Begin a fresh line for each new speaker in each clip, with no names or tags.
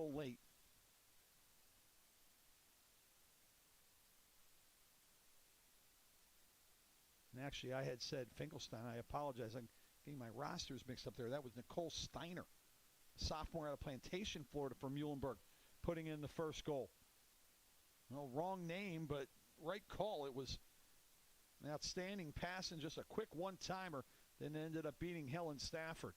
little late. And actually, I had said Finkelstein. I apologize. I'm getting my rosters mixed up there. That was Nicole Steiner, sophomore out of Plantation, Florida, for Muhlenberg, putting in the first goal. Well, wrong name, but right call. It was an outstanding pass and just a quick one-timer, then ended up beating Helen Stafford.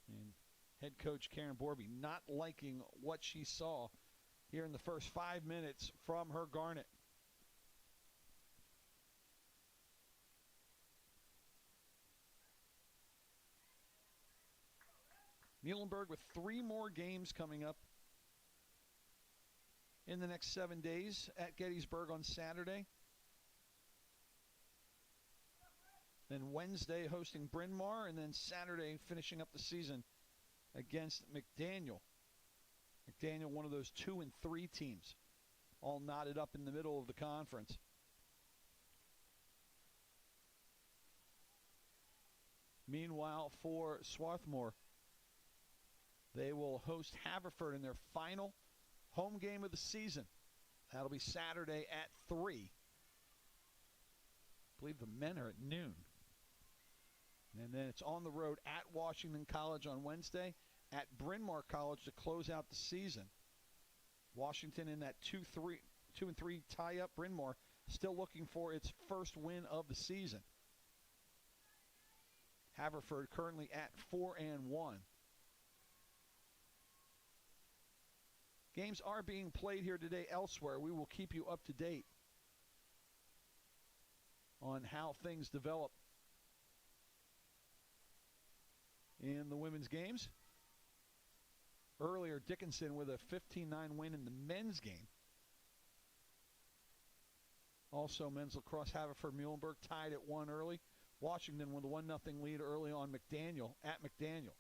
And head coach Karen Borby not liking what she saw here in the first 5 minutes from her Garnet. Muhlenberg with 3 more games coming up in the next 7 days at Gettysburg on Saturday. Then Wednesday hosting Bryn Mawr, and then Saturday finishing up the season against McDaniel. McDaniel, one of those 2 and 3 teams, all knotted up in the middle of the conference. Meanwhile, for Swarthmore, they will host Haverford in their final home game of the season. That'll be Saturday at 3. I believe the men are at noon. And then it's on the road at Washington College on Wednesday, at Bryn Mawr College to close out the season. Washington in that 2-3 tie-up. Bryn Mawr still looking for its first win of the season. Haverford currently at 4-1. Games are being played here today elsewhere. We will keep you up to date on how things develop in the women's games. Earlier, Dickinson with a 15-9 win in the men's game. Also, men's lacrosse, Haverford Muhlenberg tied at 1 early. Washington with a 1-0 lead early on McDaniel at McDaniel.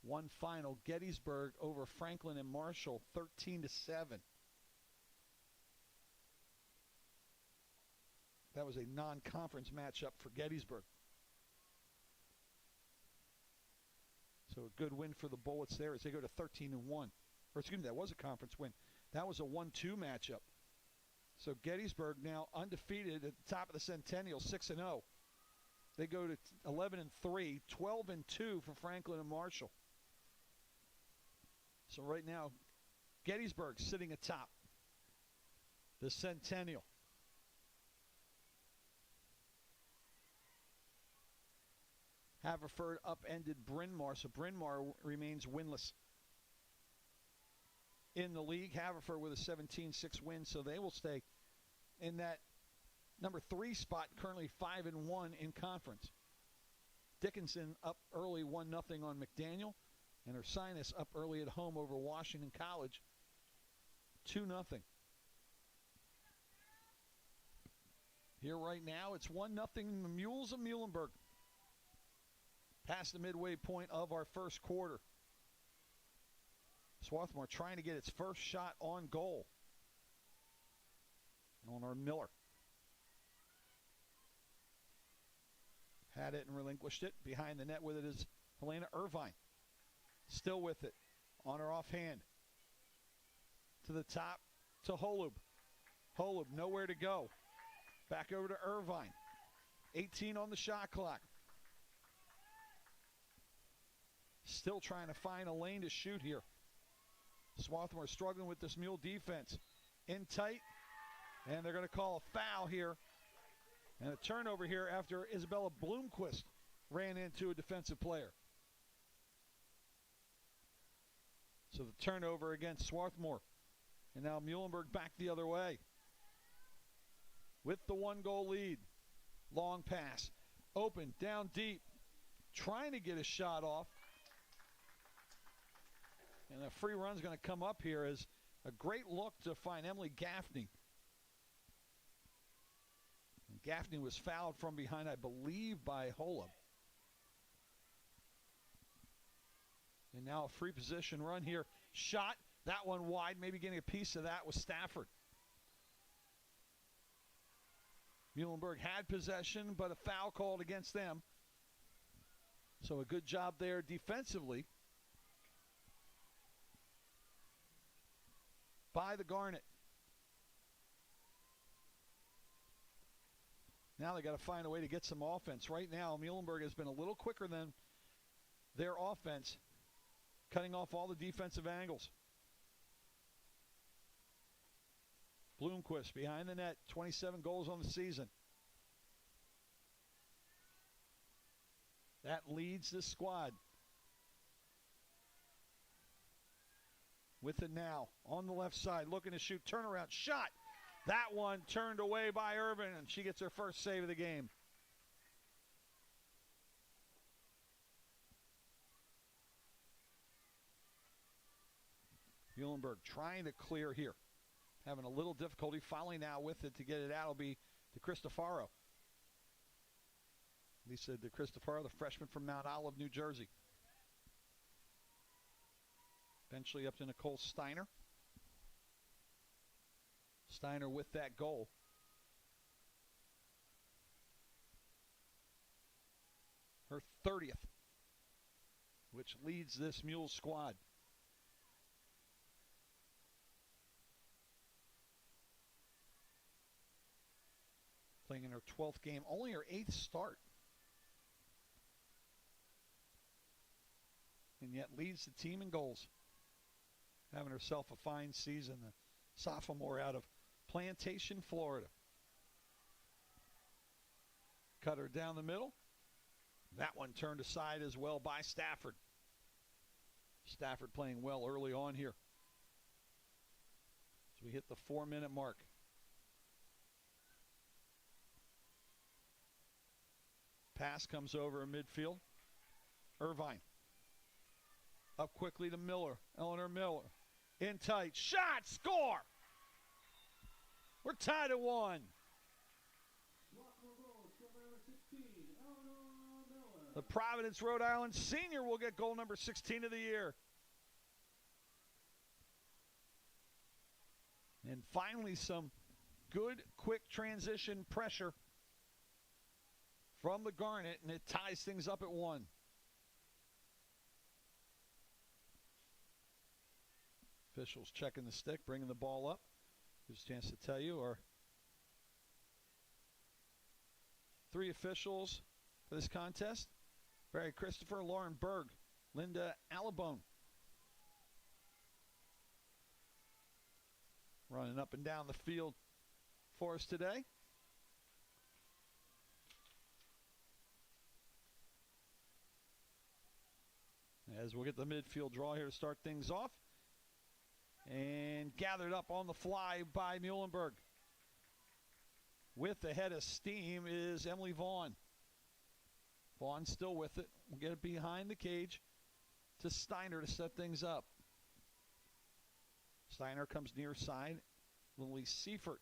One final, Gettysburg over Franklin and Marshall, 13-7. That was a non-conference matchup for Gettysburg. So a good win for the Bullets there as they go to 13-1. Or excuse me, that was a conference win. That was a 1-2 matchup. So Gettysburg now undefeated at the top of the Centennial, 6-0. They go to 11-3, 12-2 for Franklin and Marshall. So right now, Gettysburg sitting atop the Centennial. Haverford upended Bryn Mawr, so Bryn Mawr remains winless in the league. Haverford with a 17-6 win, so they will stay in that number 3 spot, currently 5-1 in conference. Dickinson up early 1-0 on McDaniel, and Ursinus up early at home over Washington College, 2-0. Here right now, it's 1-0 the Mules of Muhlenberg. Past the midway point of our first quarter. Swarthmore trying to get its first shot on goal. Eleanor Miller had it and relinquished it. Behind the net with it is Helena Irvine. Still with it on her offhand. To the top to Holub. Holub nowhere to go. Back over to Irvine. 18 on the shot clock. Still trying to find a lane to shoot here. Swarthmore struggling with this Mule defense. In tight, and they're going to call a foul here. And a turnover here after Isabella Bloomquist ran into a defensive player. So the turnover against Swarthmore. And now Muhlenberg back the other way. With the 1-goal lead. Long pass. Open, down deep. Trying to get a shot off. And a free run's going to come up here as a great look to find Emily Gaffney. And Gaffney was fouled from behind, I believe, by Holub. And now a free position run here. Shot, that one wide, maybe getting a piece of that was Stafford. Muhlenberg had possession, but a foul called against them. So a good job there defensively by the Garnet. Now they got to find a way to get some offense. Right now, Muhlenberg has been a little quicker than their offense, cutting off all the defensive angles. Bloomquist behind the net, 27 goals on the season. That leads this squad. With it now on the left side, looking to shoot, turnaround shot. That one turned away by Irvin, and she gets her first save of the game. Muhlenberg trying to clear here. Having a little difficulty following now with it to get it out will be to Cristofaro. Lisa De Cristofaro, the freshman from Mount Olive, New Jersey. Eventually up to Nicole Steiner. Steiner with that goal. Her 30th, which leads this Mules squad. Playing in her 12th game, only her 8th start. And yet leads the team in goals. Having herself a fine season, the sophomore out of Plantation, Florida. Cut her down the middle. That one turned aside as well by Stafford. Stafford playing well early on here. As we hit the 4-minute mark. Pass comes over in midfield. Irvine. Up quickly to Miller. Eleanor Miller. In tight. Shot! Score! We're tied at 1. The Providence, Rhode Island senior will get goal number 16 of the year. And finally some good quick transition pressure from the Garnet, and it ties things up at 1. Officials checking the stick, bringing the ball up. Gives a chance to tell you, or 3 officials for this contest. Barry Christopher, Lauren Berg, Linda Alabone. Running up and down the field for us today. As we'll get the midfield draw here to start things off. And gathered up on the fly by Muhlenberg. With the head of steam is Emily Vaughn. Vaughn still with it. We'll get it behind the cage to Steiner to set things up. Steiner comes near side. Lily Seifert,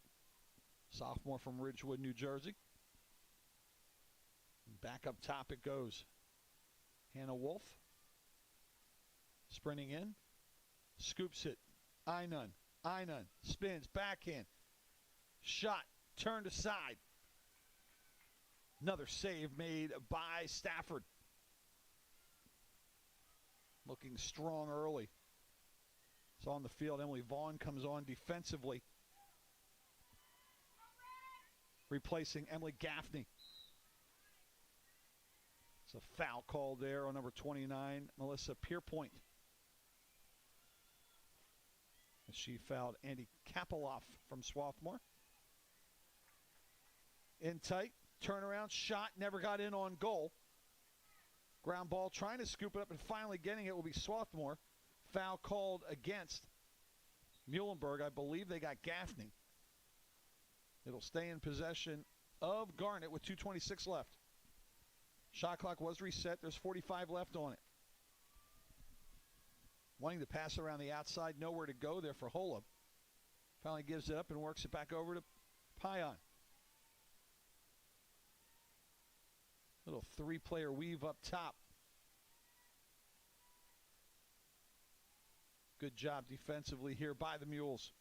sophomore from Ridgewood, New Jersey. Back up top it goes. Hannah Wolf. Sprinting in. Scoops it. Einun spins, backhand, shot, turned aside. Another save made by Stafford. Looking strong early. It's on the field. Emily Vaughn comes on defensively. Replacing Emily Gaffney. It's a foul call there on number 29, Melissa Pierpoint. She fouled Andy Kapoloff from Swarthmore. In tight, turnaround, shot, never got in on goal. Ground ball, trying to scoop it up and finally getting it will be Swarthmore. Foul called against Muhlenberg. I believe they got Gaffney. It'll stay in possession of Garnet with 2:26 left. Shot clock was reset. There's 45 left on it. Wanting to pass around the outside, nowhere to go there for Holub. Finally gives it up and works it back over to Pion. Little 3-player weave up top. Good job defensively here by the Mules.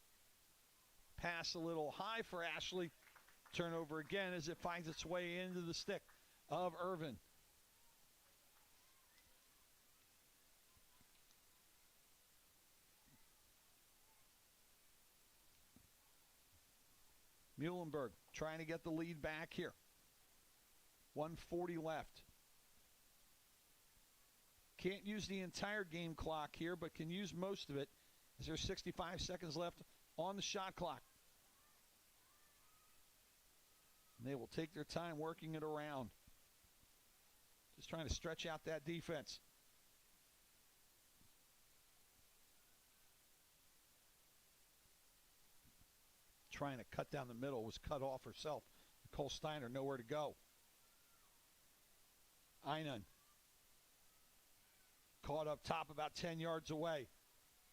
Pass a little high for Ashley. Turnover again as it finds its way into the stick of Irvin. Muhlenberg trying to get the lead back here. 1:40 left. Can't use the entire game clock here, but can use most of it as there's 65 seconds left on the shot clock. And they will take their time working it around. Just trying to stretch out that defense. Trying to cut down the middle, was cut off herself. Nicole Steiner, nowhere to go. Einan caught up top about 10 yards away.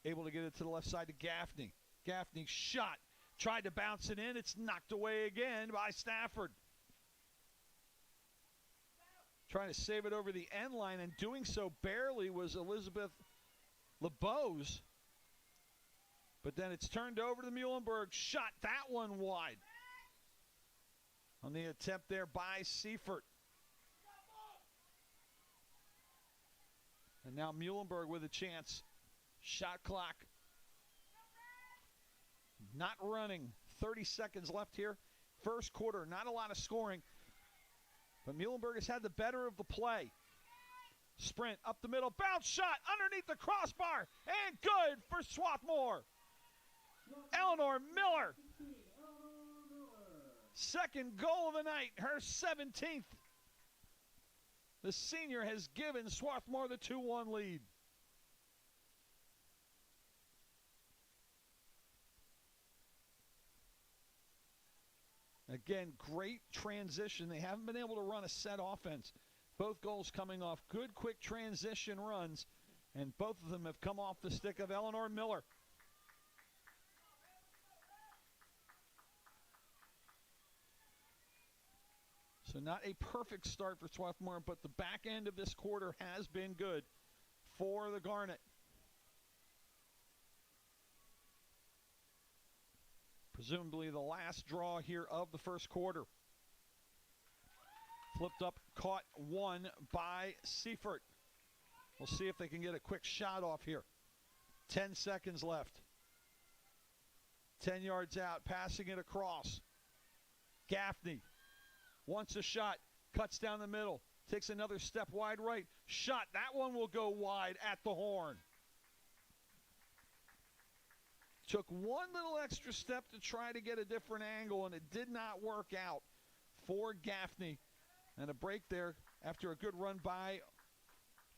Able to get it to the left side to Gaffney. Gaffney shot. Tried to bounce it in. It's knocked away again by Stafford. Trying to save it over the end line, and doing so barely was Elizabeth LeBeau's. But then it's turned over to Muhlenberg. Shot that one wide. On the attempt there by Seifert. And now Muhlenberg with a chance. Shot clock not running. 30 seconds left here. First quarter, not a lot of scoring. But Muhlenberg has had the better of the play. Sprint up the middle. Bounce shot underneath the crossbar. And good for Swarthmore. Eleanor Miller. Second goal of the night. Her 17th. The senior has given Swarthmore the 2-1 lead. Again, great transition. They haven't been able to run a set offense. Both goals coming off good, quick transition runs, and both of them have come off the stick of Eleanor Miller. So not a perfect start for Swarthmore, but the back end of this quarter has been good for the Garnet. Presumably the last draw here of the first quarter. Flipped up, caught one by Seifert. We'll see if they can get a quick shot off here. 10 seconds left. 10 yards out, passing it across. Gaffney wants a shot, cuts down the middle, takes another step wide right. Shot, that one will go wide at the horn. Took one little extra step to try to get a different angle, and it did not work out for Gaffney. And a break there after a good run by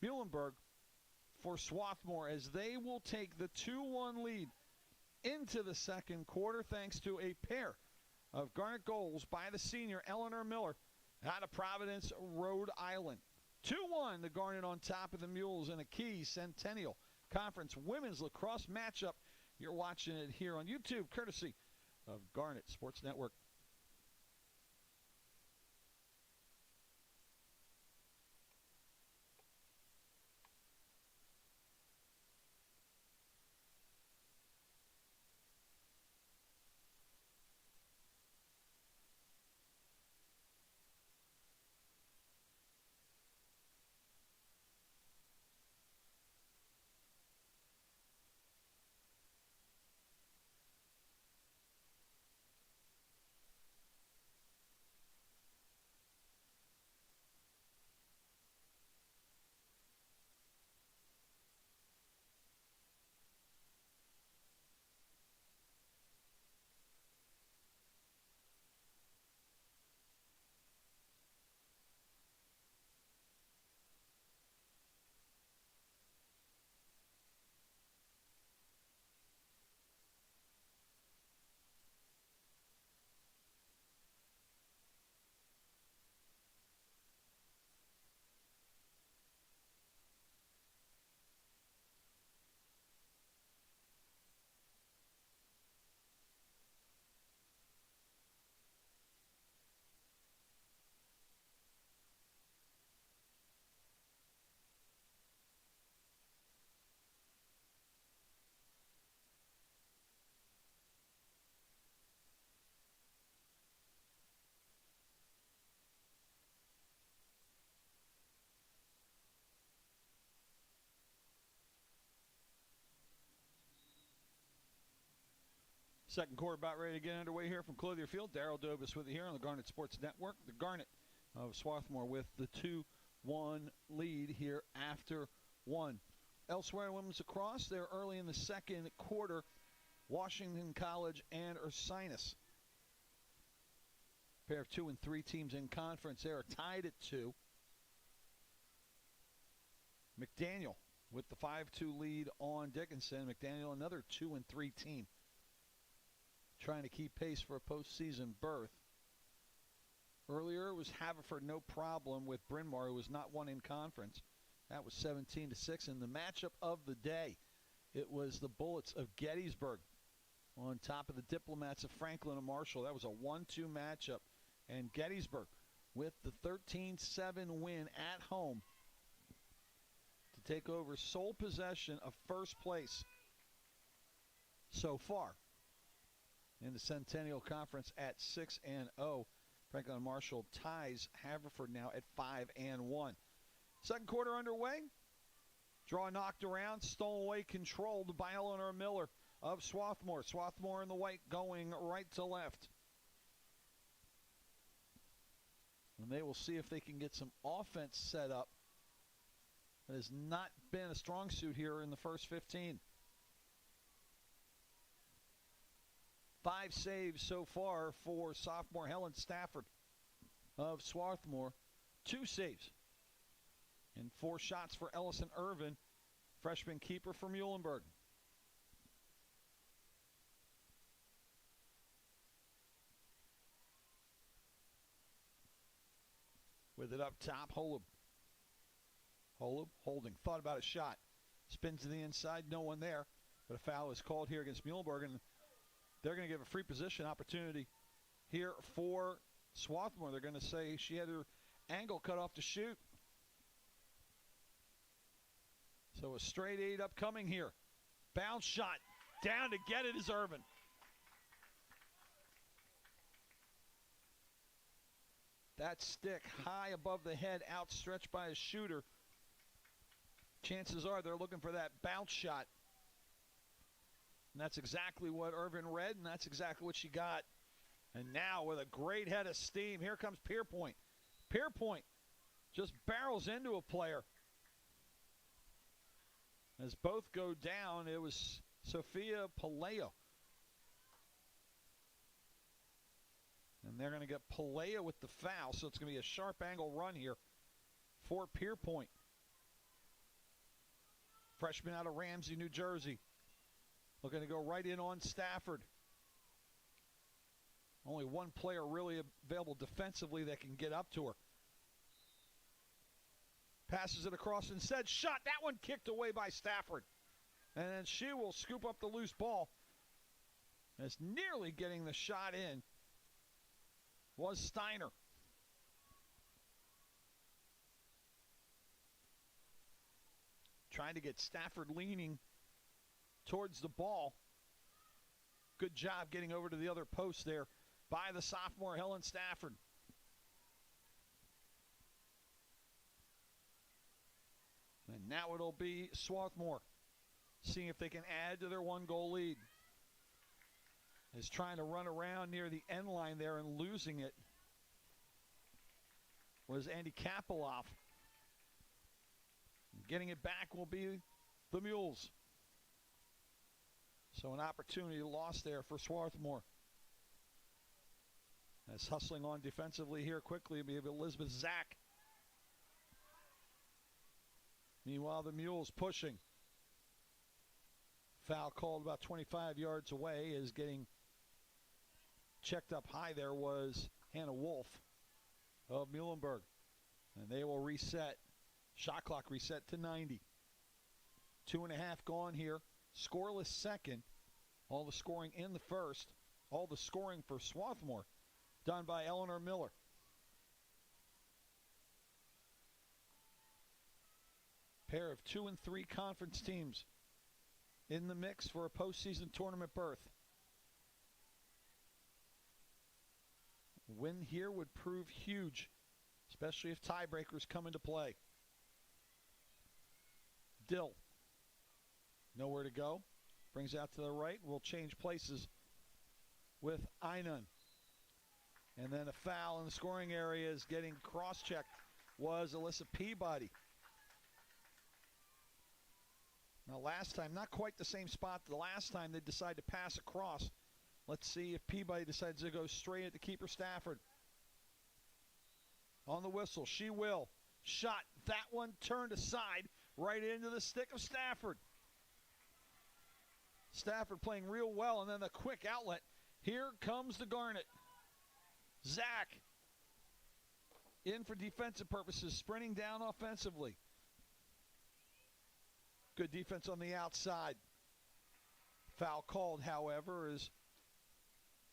Muhlenberg for Swarthmore, as they will take the 2-1 lead into the second quarter thanks to a pair of Garnet goals by the senior Eleanor Miller out of Providence, Rhode Island. 2-1, the Garnet on top of the Mules in a key Centennial Conference women's lacrosse matchup. You're watching it here on YouTube, courtesy of Garnet Sports Network. Second quarter about ready to get underway here from Clothier Field. Darryl Dobis with you here on the Garnet Sports Network. The Garnet of Swarthmore with the 2-1 lead here after one. Elsewhere in women's lacrosse, they're early in the second quarter. Washington College and Ursinus. Pair of 2 and 3 teams in conference. They are tied at 2. McDaniel with the 5-2 lead on Dickinson. McDaniel, another 2 and 3 team, trying to keep pace for a postseason berth. Earlier it was Haverford, no problem with Bryn Mawr, who was not one in conference. That was 17-6. And the matchup of the day, it was the Bullets of Gettysburg on top of the Diplomats of Franklin and Marshall. That was a 1-2 matchup. And Gettysburg with the 13-7 win at home to take over sole possession of first place so far in the Centennial Conference at 6-0. Franklin and Marshall ties Haverford now at 5-1. Second quarter underway. Draw knocked around, stolen away, controlled by Eleanor Miller of Swarthmore. Swarthmore in the white going right to left. And they will see if they can get some offense set up. That has not been a strong suit here in the first 15. 5 saves so far for sophomore Helen Stafford of Swarthmore. 2 saves and 4 shots for Ellison Irvin, freshman keeper for Muhlenberg. With it up top, Holub holding, thought about a shot. Spins to the inside, no one there. But a foul is called here against Muhlenberg, and they're going to give a free position opportunity here for Swarthmore. They're going to say she had her angle cut off to shoot. So a straight 8 upcoming here. Bounce shot. Down to get it is Irvin. That stick high above the head, outstretched by a shooter. Chances are they're looking for that bounce shot. And that's exactly what Irvin read, and that's exactly what she got. And now with a great head of steam, here comes Pierpoint. Pierpoint just barrels into a player. As both go down, it was Sophia Paleo. And they're going to get Paleo with the foul, so it's going to be a sharp angle run here for Pierpoint. Freshman out of Ramsey, New Jersey. Looking to go right in on Stafford. Only one player really available defensively that can get up to her. Passes it across instead. Shot. That one kicked away by Stafford. And then she will scoop up the loose ball. As nearly getting the shot in was Steiner. Trying to get Stafford leaning towards the ball. Good job getting over to the other post there by the sophomore Helen Stafford. And now it'll be Swarthmore seeing if they can add to their 1-goal lead. Is trying to run around near the end line there and losing it was Andy Kapoloff. Getting it back will be the Mules. So an opportunity lost there for Swarthmore. As hustling on defensively here quickly will be Elizabeth Zack. Meanwhile, the Mules pushing. Foul called about 25 yards away is getting checked up high. There was Hannah Wolf of Muhlenberg. And they will reset. Shot clock reset to 90. 2.5 gone here. Scoreless second. All the scoring in the first. All the scoring for Swarthmore done by Eleanor Miller. Pair of 2 and 3 conference teams in the mix for a postseason tournament berth. A win here would prove huge, especially if tiebreakers come into play. Dill, nowhere to go. Brings out to the right. We'll change places with Einan. And then a foul in the scoring area is getting cross-checked was Alyssa Peabody. Now last time, not quite the same spot. The last time they decided to pass across. Let's see if Peabody decides to go straight at the keeper Stafford. On the whistle, she will. Shot, that one turned aside, right into the stick of Stafford. Stafford playing real well, and then the quick outlet. Here comes the Garnet. Zach, in for defensive purposes, sprinting down offensively. Good defense on the outside. Foul called, however, is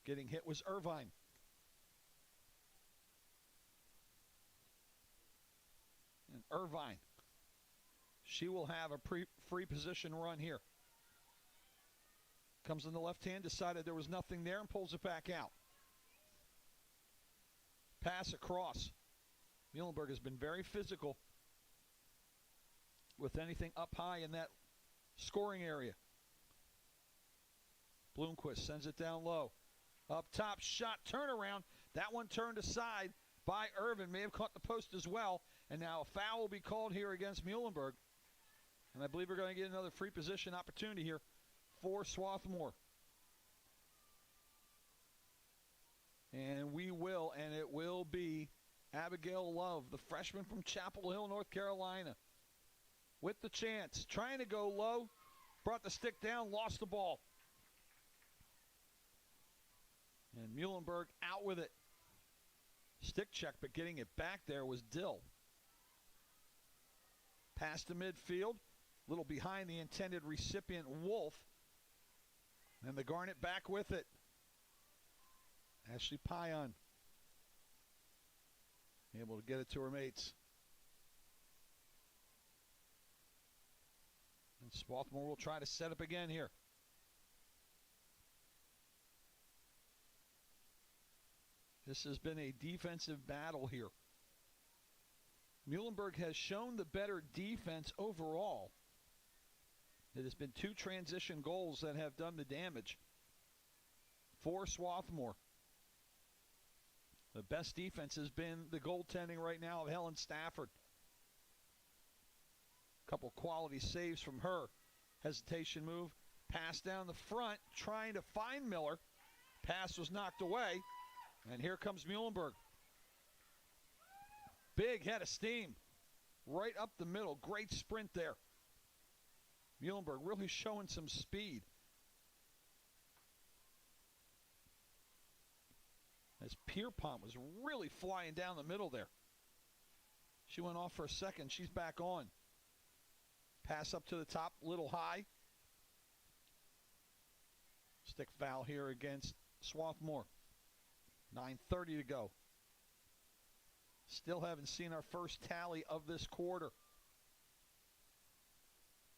getting hit was Irvine. And Irvine, she will have a free position run here. Comes in the left hand, decided there was nothing there and pulls it back out. Pass across. Muhlenberg has been very physical with anything up high in that scoring area. Bloomquist sends it down low. Up top, shot, turnaround. That one turned aside by Irvin. May have caught the post as well. And now a foul will be called here against Muhlenberg. And I believe we're going to get another free position opportunity here for Swarthmore. And we will, and it will be Abigail Love, the freshman from Chapel Hill, North Carolina, with the chance. Trying to go low, brought the stick down, lost the ball. And Muhlenberg out with it. Stick check, but getting it back there was Dill. Pass to midfield, a little behind the intended recipient, Wolf. And the Garnet back with it. Ashley Pion able to get it to her mates. And Swarthmore will try to set up again here. This has been a defensive battle here. Muhlenberg has shown the better defense overall. It has been two transition goals that have done the damage for Swarthmore. The best defense has been the goaltending right now of Helen Stafford. Couple quality saves from her. Hesitation move. Pass down the front, trying to find Miller. Pass was knocked away. And here comes Muhlenberg. Big head of steam. Right up the middle. Great sprint there. Muhlenberg really showing some speed. As Pierpont was really flying down the middle there. She went off for a second. She's back on. Pass up to the top, little high. Stick foul here against Swarthmore. 9:30 to go. Still haven't seen our first tally of this quarter.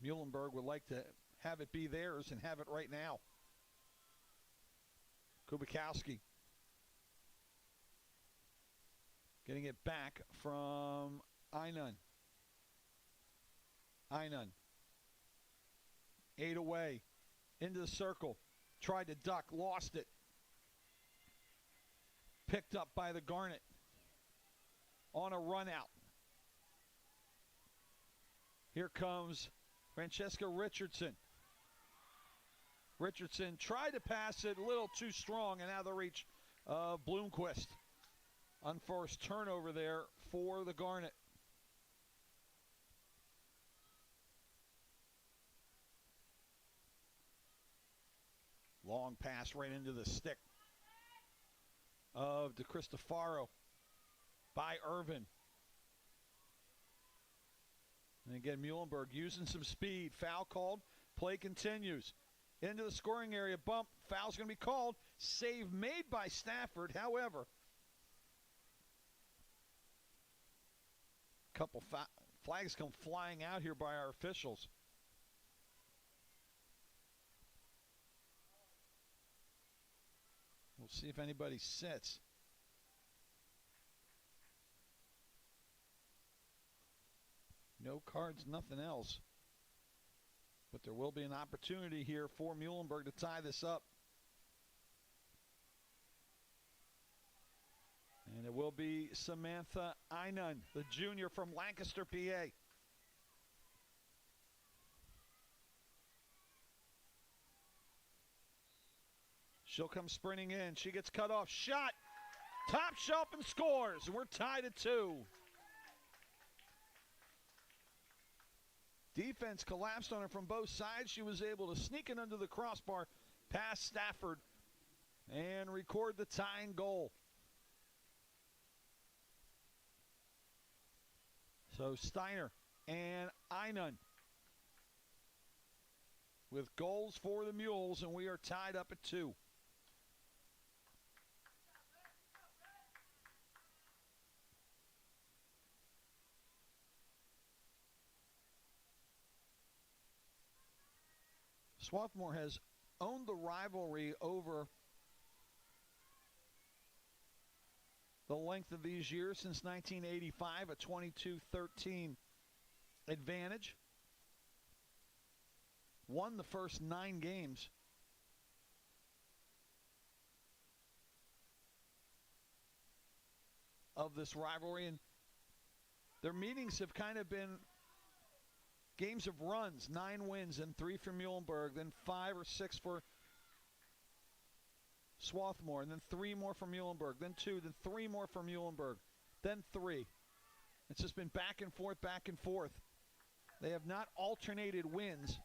Muhlenberg would like to have it be theirs and have it right now. Kubikowski getting it back from Einan. Einan. 8 away. Into the circle. Tried to duck. Lost it. Picked up by the Garnet. On a run out. Here comes Francesca Richardson. Richardson tried to pass it a little too strong and out of the reach of Bloomquist. Unforced turnover there for the Garnet. Long pass right into the stick of DeCristofaro by Irvin. And again, Muhlenberg using some speed. Foul called. Play continues. Into the scoring area. Bump. Foul's going to be called. Save made by Stafford. However, couple flags come flying out here by our officials. We'll see if anybody sits. No cards, nothing else. But there will be an opportunity here for Muhlenberg to tie this up. And it will be Samantha Einan, the junior from Lancaster, PA. She'll come sprinting in. She gets cut off. Shot. Top shelf and scores. And we're tied at 2. Defense collapsed on her from both sides. She was able to sneak it under the crossbar past Stafford and record the tying goal. So Steiner and Einan with goals for the Mules, and we are tied up at 2. Swarthmore has owned the rivalry over the length of these years since 1985, a 22-13 advantage. Won the first 9 games. Of this rivalry, and their meetings have kind of been games of runs, 9 wins and 3 for Muhlenberg, then 5 or 6 for Swarthmore, and then 3 more for Muhlenberg, then 2, then 3 more for Muhlenberg, then 3. It's just been back and forth, back and forth. They have not alternated wins.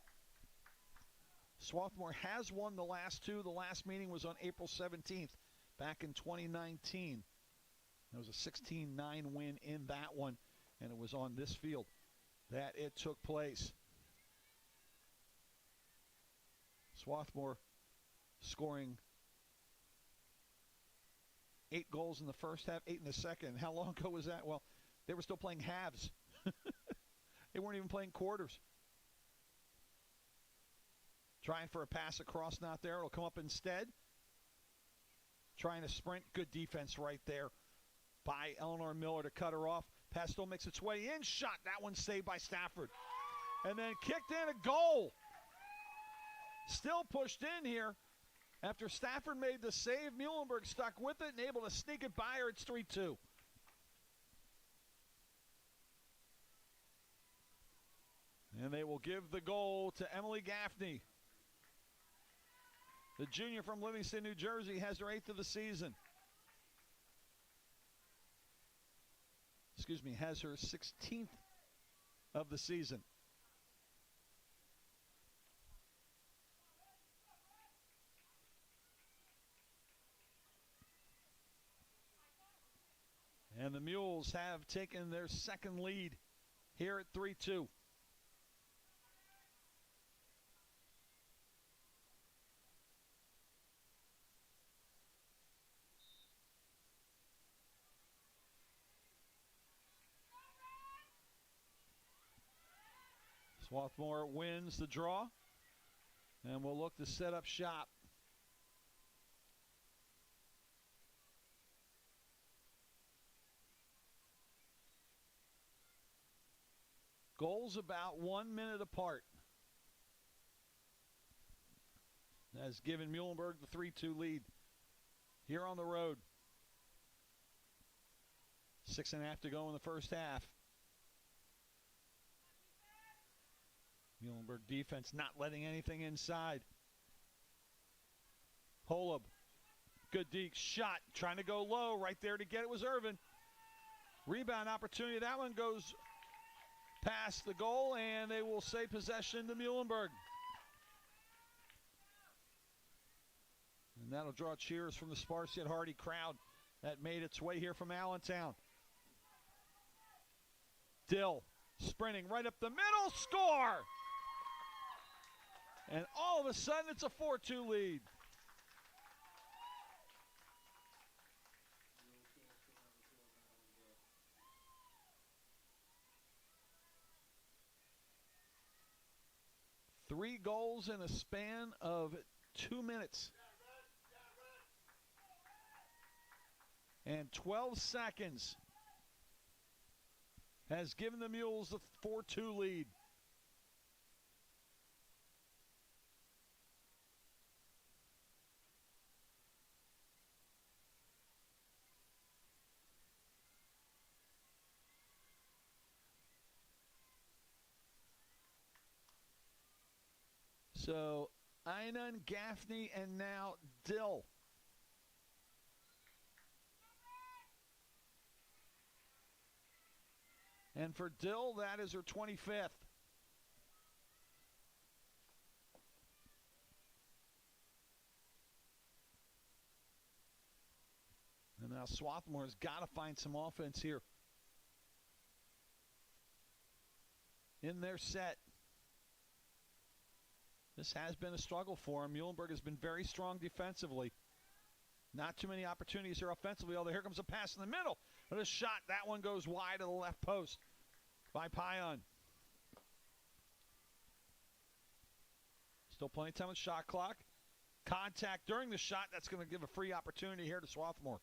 Swarthmore has won the last 2. The last meeting was on April 17th, back in 2019. There was a 16-9 win in that one, and it was on this field that it took place. Swarthmore scoring 8 goals in the first half, 8 in the second. How long ago was that? Well, they were still playing halves. They weren't even playing quarters. Trying for a pass across, not there. It'll come up instead. Trying to sprint. Good defense right there by Eleanor Miller to cut her off. Pass still makes its way in. Shot. That one saved by Stafford. And then kicked in a goal. Still pushed in here. After Stafford made the save, Muhlenberg stuck with it and able to sneak it by her. It's 3-2. And they will give the goal to Emily Gaffney. The junior from Livingston, New Jersey, has her 8th of the season. Excuse me, has her 16th of the season. And the Mules have taken their second lead here at 3-2. Swarthmore wins the draw, and we'll look to set up shop. Goals about 1 minute apart. Has given Muhlenberg the 3-2 lead here on the road. 6.5 to go in the first half. Muhlenberg defense not letting anything inside. Holub, good deke shot, trying to go low, right there to get it was Irvin. Rebound opportunity, that one goes past the goal, and they will say possession to Muhlenberg. And that'll draw cheers from the sparse yet hardy crowd that made its way here from Allentown. Dill sprinting right up the middle, score! And all of a sudden, it's a 4-2 lead. Three goals in a span of 2 minutes. And 12 seconds has given the Mules the 4-2 lead. So Einan, Gaffney, and now Dill. And for Dill, that is her 25th. And now Swarthmore's got to find some offense here. In their set. This has been a struggle for him. Muhlenberg has been very strong defensively. Not too many opportunities here offensively, although here comes a pass in the middle. But a shot, that one goes wide of the left post by Payan. Still plenty of time on the shot clock. Contact during the shot, that's going to give a free opportunity here to Swarthmore.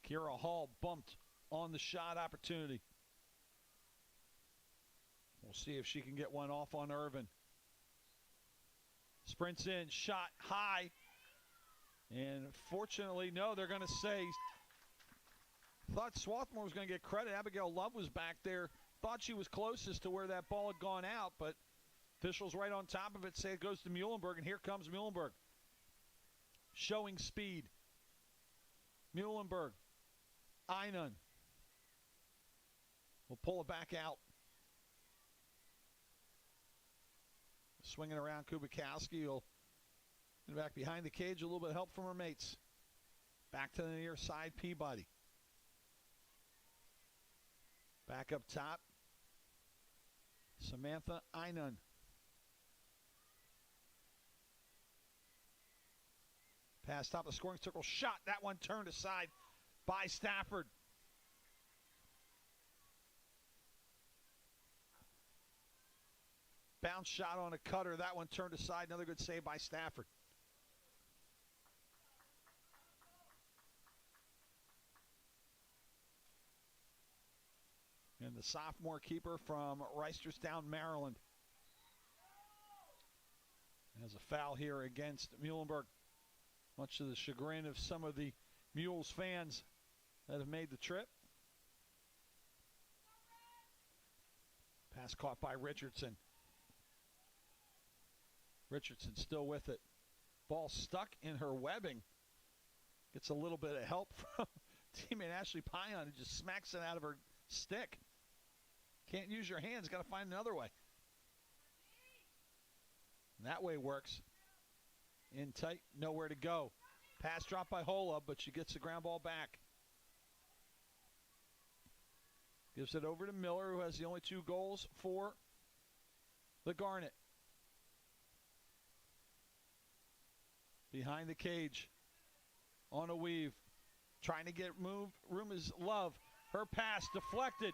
Kira Hall bumped on the shot opportunity. We'll see if she can get one off on Irvin. Sprints in, shot high. And fortunately, no, they're going to say. Thought Swarthmore was going to get credit. Abigail Love was back there. Thought she was closest to where that ball had gone out, but officials right on top of it say it goes to Muhlenberg, and here comes Muhlenberg. Showing speed. Muhlenberg. Einan. Will pull it back out. Swinging around, Kubikowski will get back behind the cage. A little bit of help from her mates. Back to the near side, Peabody. Back up top. Samantha Einan. Pass top of the scoring circle. Shot. That one turned aside by Stafford. Bounce shot on a cutter. That one turned aside. Another good save by Stafford. And the sophomore keeper from Reisterstown, Maryland. Has a foul here against Muhlenberg. Much to the chagrin of some of the Mules fans that have made the trip. Pass caught by Richardson. Richardson still with it. Ball stuck in her webbing. Gets a little bit of help from teammate Ashley Payan, who just smacks it out of her stick. Can't use your hands, got to find another way. And that way works. In tight, nowhere to go. Pass dropped by Hola, but she gets the ground ball back. Gives it over to Miller, who has the only 2 goals for the Garnet. Behind the cage. On a weave. Trying to get moved. Room is Love. Her pass deflected.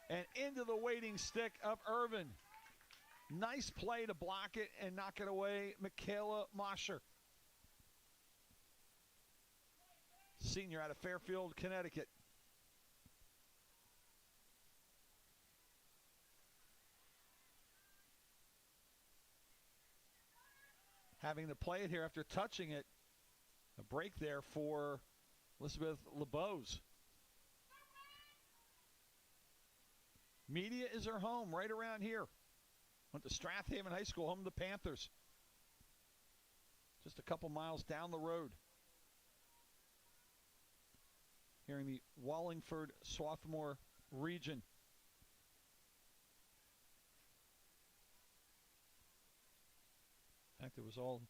And into the waiting stick of Irvin. Nice play to block it and knock it away. Michaela Mosher. Senior out of Fairfield, Connecticut. Having to play it here after touching it. A break there for Elizabeth LeBeaus. Media is her home right around here. Went to Strathaven High School, home to the Panthers. Just a couple miles down the road. Here in the Wallingford, Swarthmore region. In fact, it was all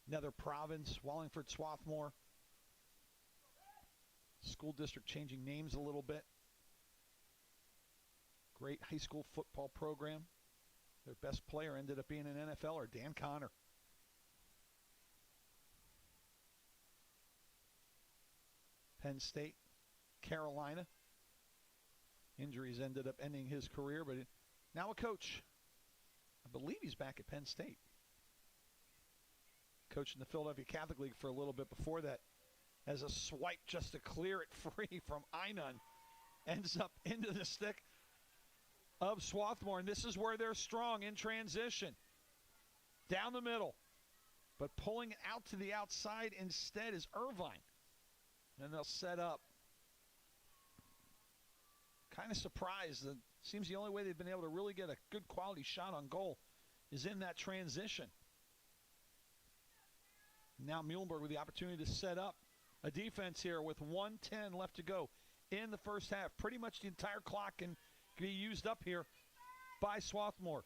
Nether Province, Wallingford, Swarthmore. School district changing names a little bit. Great high school football program. Their best player ended up being an NFLer, Dan Connor. Penn State, Carolina. Injuries ended up ending his career, but now a coach. I believe he's back at Penn State. Coached in the Philadelphia Catholic League for a little bit before that. As a swipe just to clear it free from Einan. Ends up into the stick of Swarthmore. And this is where they're strong in transition. Down the middle. But pulling it out to the outside instead is Irvine. And they'll set up. Kind kind of surprised. It seems the only way they've been able to really get a good quality shot on goal is in that transition. Now Muhlenberg with the opportunity to set up a defense here with 1:10 left to go in the first half. Pretty much the entire clock can be used up here by Swarthmore.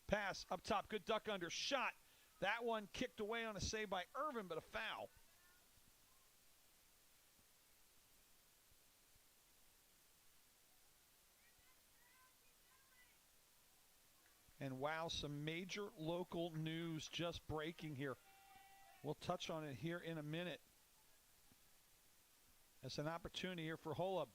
Pass up top, good duck under, shot. That one kicked away on a save by Irvin, but a foul. And wow, some major local news just breaking here. We'll touch on it here in a minute. That's an opportunity here for Holub.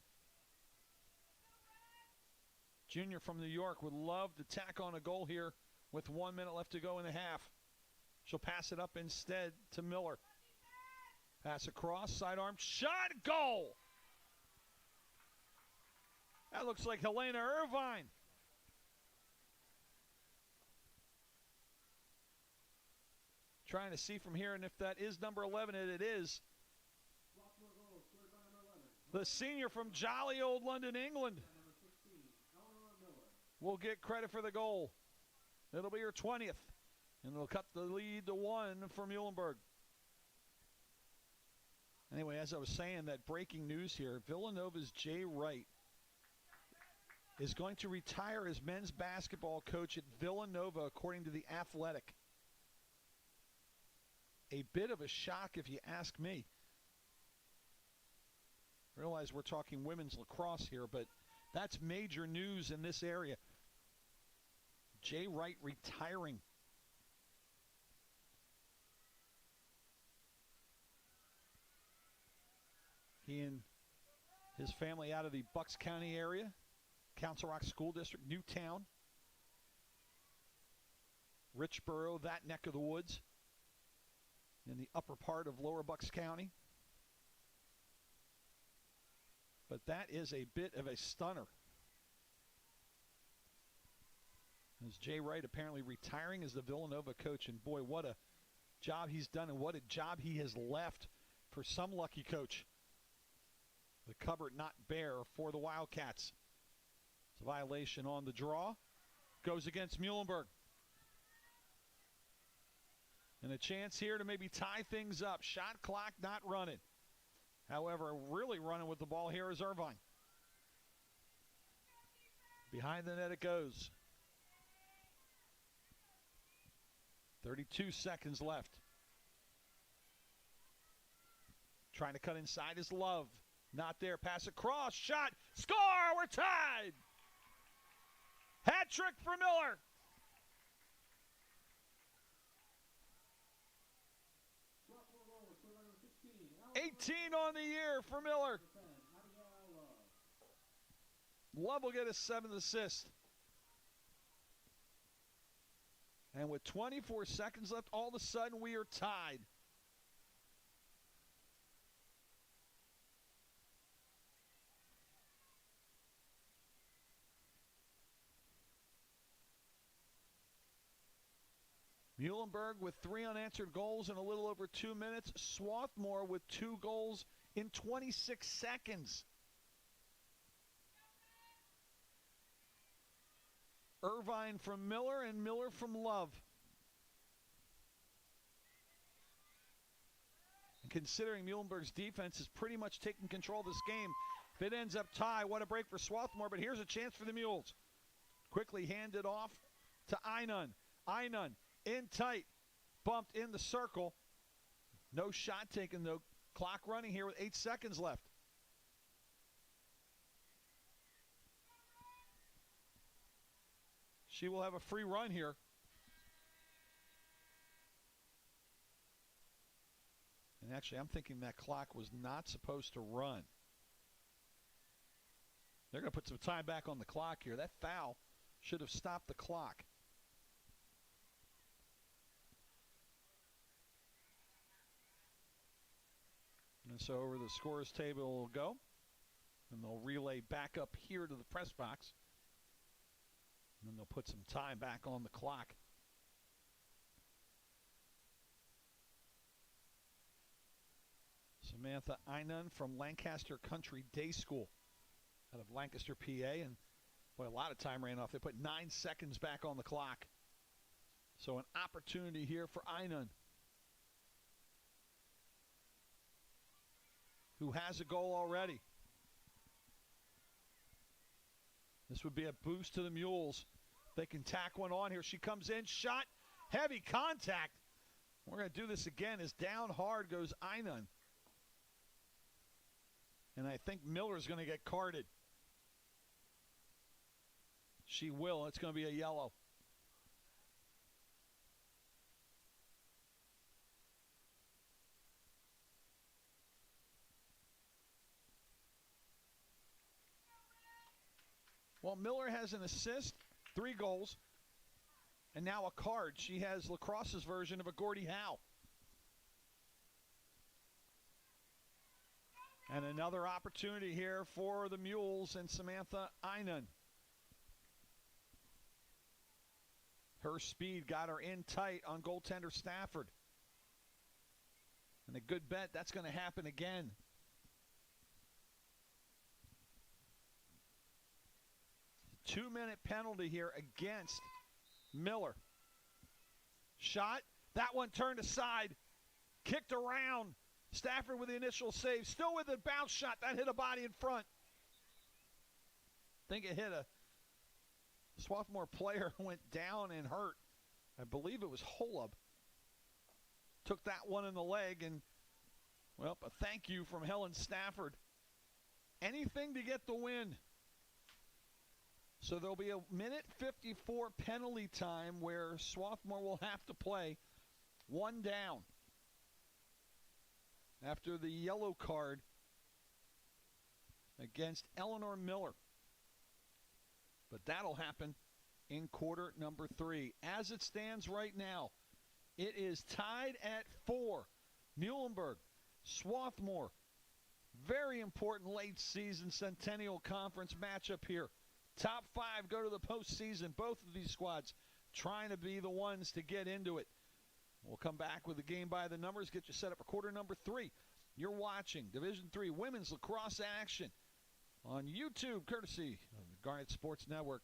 Junior from New York would love to tack on a goal here with 1 minute left to go in the half. She'll pass it up instead to Miller. Pass across, sidearm, shot, goal! That looks like Helena Irvine. Trying to see from here, and if that is number 11, and it is. The senior from jolly old London, England, will get credit for the goal. It'll be her 20th, and it'll cut the lead to 1 for Muhlenberg. Anyway, as I was saying, that breaking news here, Villanova's Jay Wright is going to retire as men's basketball coach at Villanova, according to The Athletic. A bit of a shock, if you ask me. Realize we're talking women's lacrosse here, but that's major news in this area. Jay Wright retiring. He and his family out of the Bucks County area, Council Rock School District, Newtown, Richboro, that neck of the woods, in the upper part of Lower Bucks County. But that is a bit of a stunner. As Jay Wright apparently retiring as the Villanova coach, and boy, what a job he's done and what a job he has left for some lucky coach. The cupboard not bare for the Wildcats. It's a violation on the draw. Goes against Muhlenberg. And a chance here to maybe tie things up. Shot clock not running. However, really running with the ball here is Irvine. Behind the net it goes. 32 seconds left. Trying to cut inside is Love. Not there. Pass across. Shot. Score! We're tied! Hat trick for Miller. $18 on the year for Miller. Love will get his 7th assist. And with 24 seconds left, all of a sudden we are tied. Muhlenberg with 3 unanswered goals in a little over 2 minutes. Swarthmore with 2 goals in 26 seconds. Irvine from Miller and Miller from Love. And considering Muhlenberg's defense is pretty much taking control of this game, if it ends up tie, what a break for Swarthmore, but here's a chance for the Mules. Quickly handed off to Einan. Einan in tight, bumped in the circle. No shot taken though. Clock running here with 8 seconds left. She will have a free run here. And actually, I'm thinking that clock was not supposed to run. They're going to put some time back on the clock here. That foul should have stopped the clock. And so over the scores table will go. And they'll relay back up here to the press box. And then they'll put some time back on the clock. Samantha Einan from Lancaster Country Day School out of Lancaster, PA, and boy, a lot of time ran off. They put 9 seconds back on the clock. So an opportunity here for Einan, who has a goal already. This would be a boost to the Mules. They can tack one on here. She comes in, shot, heavy contact. We're going to do this again as down hard goes Einan. And I think Miller's going to get carded. She will. It's going to be a yellow. Well, Miller has an assist, 3 goals, and now a card. She has Lacrosse's version of a Gordie Howe. And another opportunity here for the Mules and Samantha Einan. Her speed got her in tight on goaltender Stafford. And a good bet, that's going to happen again. Two-minute penalty here against Miller. Shot. That one turned aside. Kicked around. Stafford with the initial save. Still with a bounce shot. That hit a body in front. I think it hit a Swarthmore player who went down and hurt. I believe it was Holub. Took that one in the leg, and, well, a thank you from Helen Stafford. Anything to get the win. So there'll be a minute 54 penalty time where Swarthmore will have to play one down after the yellow card against Eleanor Miller. But that'll happen in quarter number 3. As it stands right now, it is tied at 4. Muhlenberg, Swarthmore, very important late season Centennial Conference matchup here. Top 5 go to the postseason. Both of these squads trying to be the ones to get into it. We'll come back with the game by the numbers, get you set up for quarter number 3. You're watching Division III Women's Lacrosse action on YouTube, courtesy of the Garnet Sports Network.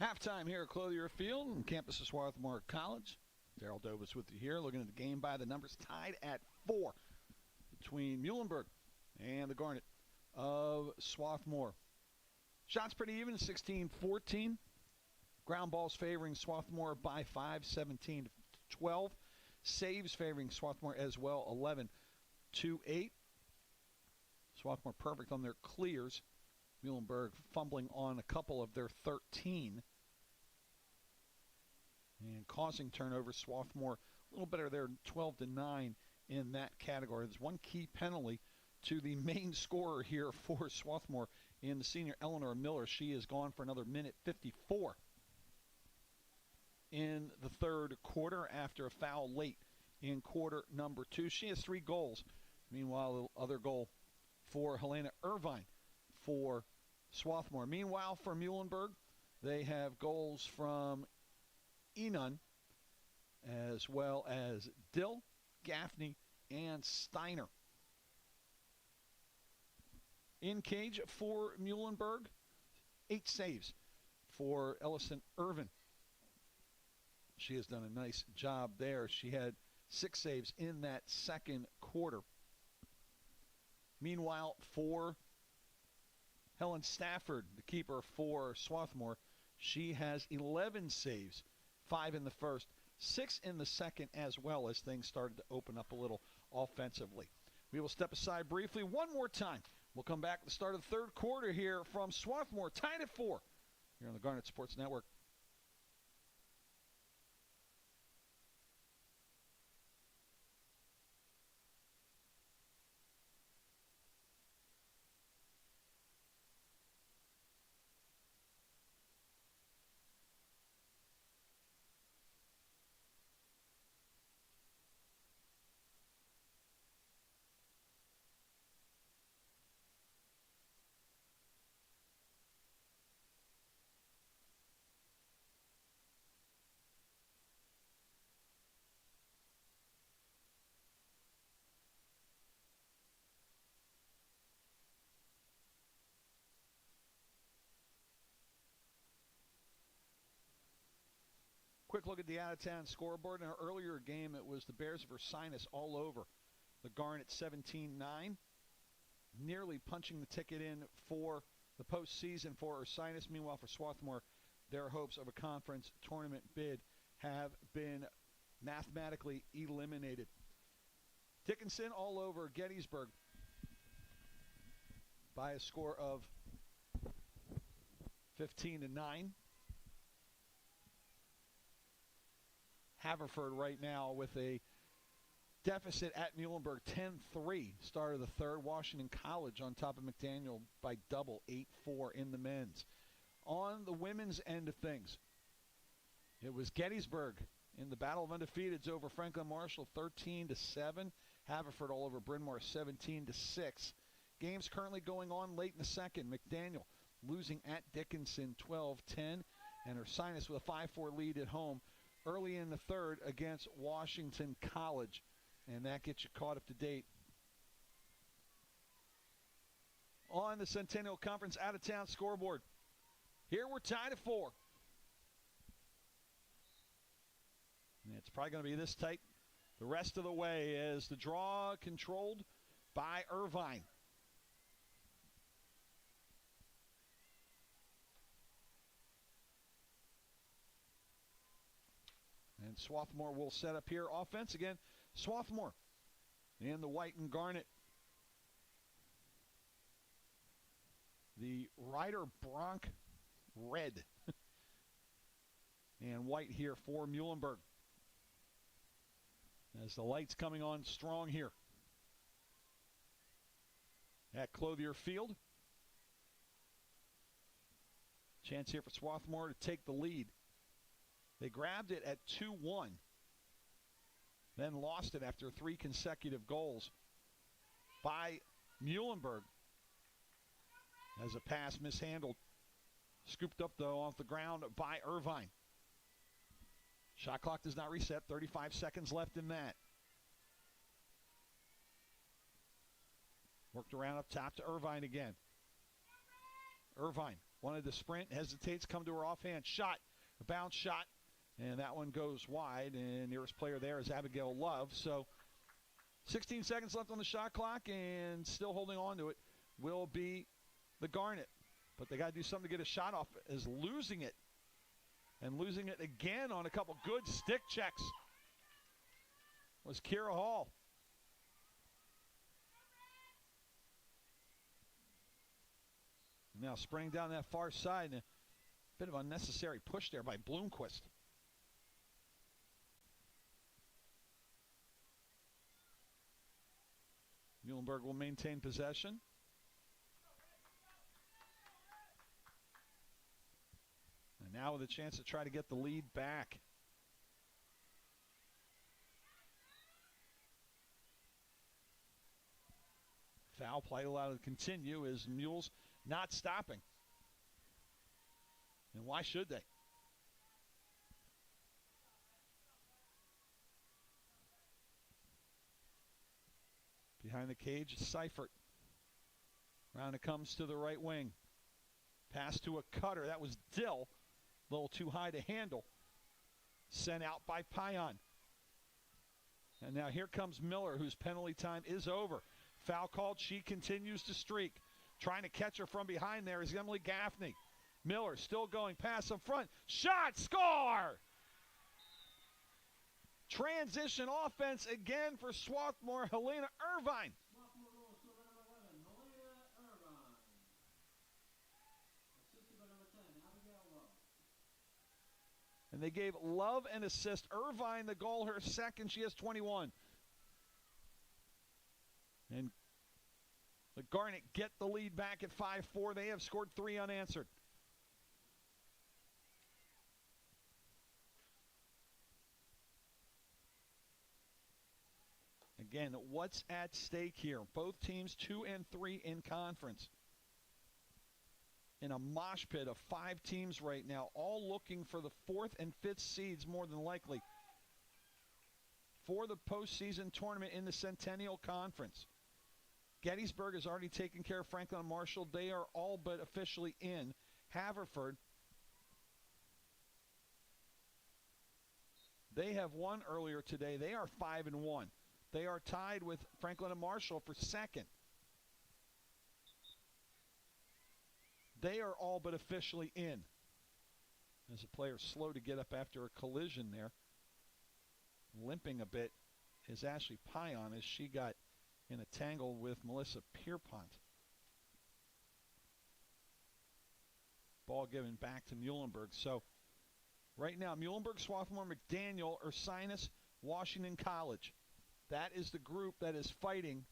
Halftime here at Clothier Field on campus of Swarthmore College. Daryl Dobis with you here, looking at the game by the numbers, tied at 4 between Muhlenberg and the Garnet of Swarthmore. Shots pretty even, 16-14. Ground balls favoring Swarthmore by 5, 17-12. Saves favoring Swarthmore as well, 11-8. Swarthmore perfect on their clears. Muhlenberg fumbling on a couple of their 13. And causing turnovers, Swarthmore a little better there, 12-9 in that category. There's one key penalty to the main scorer here for Swarthmore in the senior Eleanor Miller. She is gone for another minute 54 in the third quarter after a foul late in quarter number 2. She has 3 goals. Meanwhile, the other goal for Helena Irvine for Swarthmore. Meanwhile, for Muhlenberg, they have goals from Enon, as well as Dill, Gaffney, and Steiner. In cage for Muhlenberg, 8 saves for Ellison Irvin. She has done a nice job there. She had 6 saves in that second quarter. Meanwhile, for Helen Stafford, the keeper for Swarthmore, she has 11 saves, 5 in the first, 6 in the second, as well as things started to open up a little offensively. We will step aside briefly one more time. We'll come back at the start of the third quarter here from Swarthmore, tied at 4 here on the Garnet Sports Network. Quick look at the out-of-town scoreboard. In our earlier game, it was the Bears of Ursinus all over the Garnet 17-9. Nearly punching the ticket in for the postseason for Ursinus. Meanwhile, for Swarthmore, their hopes of a conference tournament bid have been mathematically eliminated. Dickinson all over Gettysburg by a score of 15-9. Haverford right now with a deficit at Muhlenberg, 10-3. Start of the third. Washington College on top of McDaniel by double, 8-4 in the men's. On the women's end of things, it was Gettysburg in the Battle of Undefeateds over Franklin Marshall, 13-7. Haverford all over Bryn Mawr, 17-6. Games currently going on late in the second. McDaniel losing at Dickinson, 12-10. And Ursinus with a 5-4 lead at home early in the third against Washington College. And that gets you caught up to date on the Centennial Conference out-of-town scoreboard. Here we're tied at 4. And it's probably going to be this tight the rest of the way as the draw controlled by Irvine. And Swarthmore will set up here. Offense again, Swarthmore in the white and garnet. The Ryder Bronc red and white here for Muhlenberg. As the lights coming on strong here at Clothier Field. Chance here for Swarthmore to take the lead. They grabbed it at 2-1, then lost it after 3 consecutive goals by Muhlenberg. As a pass mishandled. Scooped up, though, off the ground by Irvine. Shot clock does not reset. 35 seconds left in that. Worked around up top to Irvine again. Irvine Wanted to sprint, hesitates, come to her offhand shot, a bounce shot, and that one goes wide, and nearest player there is Abigail Love. So 16 seconds left on the shot clock, and still holding on to it will be the Garnet. But they got to do something to get a shot off, is losing it. And losing it again on a couple good stick checks was Kira Hall. Now spraying down that far side, and a bit of unnecessary push there by Bloomquist. Muhlenberg will maintain possession. And now with a chance to try to get the lead back. Foul play allowed to continue as Mules not stopping. And why should they? Behind the cage, Seifert. Round it comes to the right wing. Pass to a cutter. That was Dill. A little too high to handle. Sent out by Payan. And now here comes Miller, whose penalty time is over. Foul called. She continues to streak. Trying to catch her from behind there is Emily Gaffney. Miller still going. Pass up front. Shot! Score! Transition offense again for Swarthmore. Helena Irvine. And they gave Love an assist. Irvine the goal, her second. She has 21. And the Garnet get the lead back at 5-4. They have scored 3 unanswered. Again, what's at stake here? Both teams 2 and 3 in conference. In a mosh pit of 5 teams right now, all looking for the 4th and 5th seeds more than likely for the postseason tournament in the Centennial Conference. Gettysburg has already taken care of Franklin and Marshall. They are all but officially in. Haverford, they have won earlier today. They are 5-1. They are tied with Franklin and Marshall for second. They are all but officially in. As a player slow to get up after a collision there, limping a bit, is Ashley Payan as she got in a tangle with Melissa Pierpont. Ball given back to Muhlenberg. So right now, Muhlenberg, Swarthmore, McDaniel, Ursinus, Washington College. That is the group that is fighting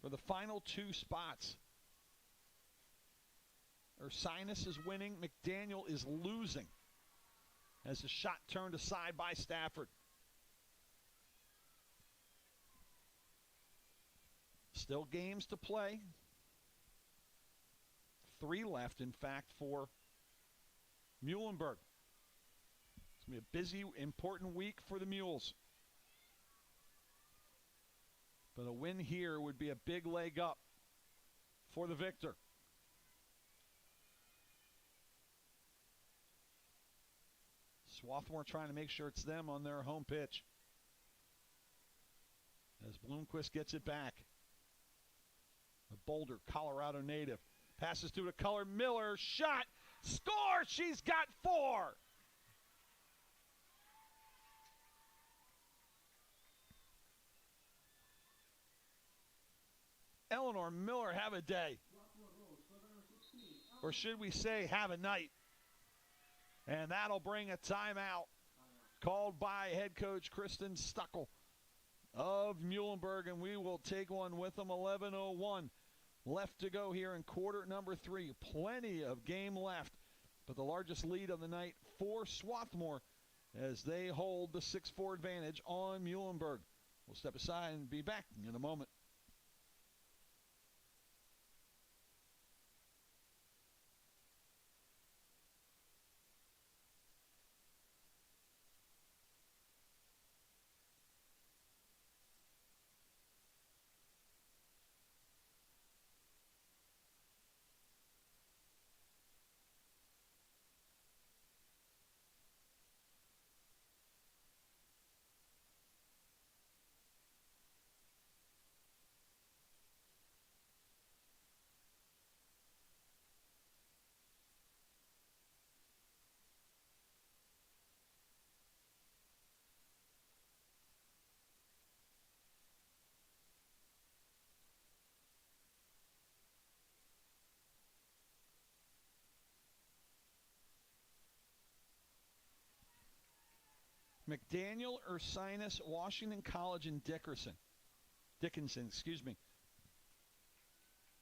for the final 2 spots. Ursinus is winning. McDaniel is losing as the shot turned aside by Stafford. Still games to play. 3 left, in fact, for Muhlenberg. It's going to be a busy, important week for the Mules. But a win here would be a big leg up for the victor. Swarthmore trying to make sure it's them on their home pitch. As Bloomquist gets it back. A Boulder, Colorado native. Passes through to Color Miller. Shot. Score! She's got 4. Eleanor Miller, have a day. Or should we say, have a night. And that'll bring a timeout called by head coach Kristen Stuckel of Muhlenberg, and we will take one with them. 11:01 left to go here in quarter number 3. Plenty of game left, but the largest lead of the night for Swarthmore as they hold the 6-4 advantage on Muhlenberg. We'll step aside and be back in a moment. McDaniel, Ursinus, Washington College, and Dickinson.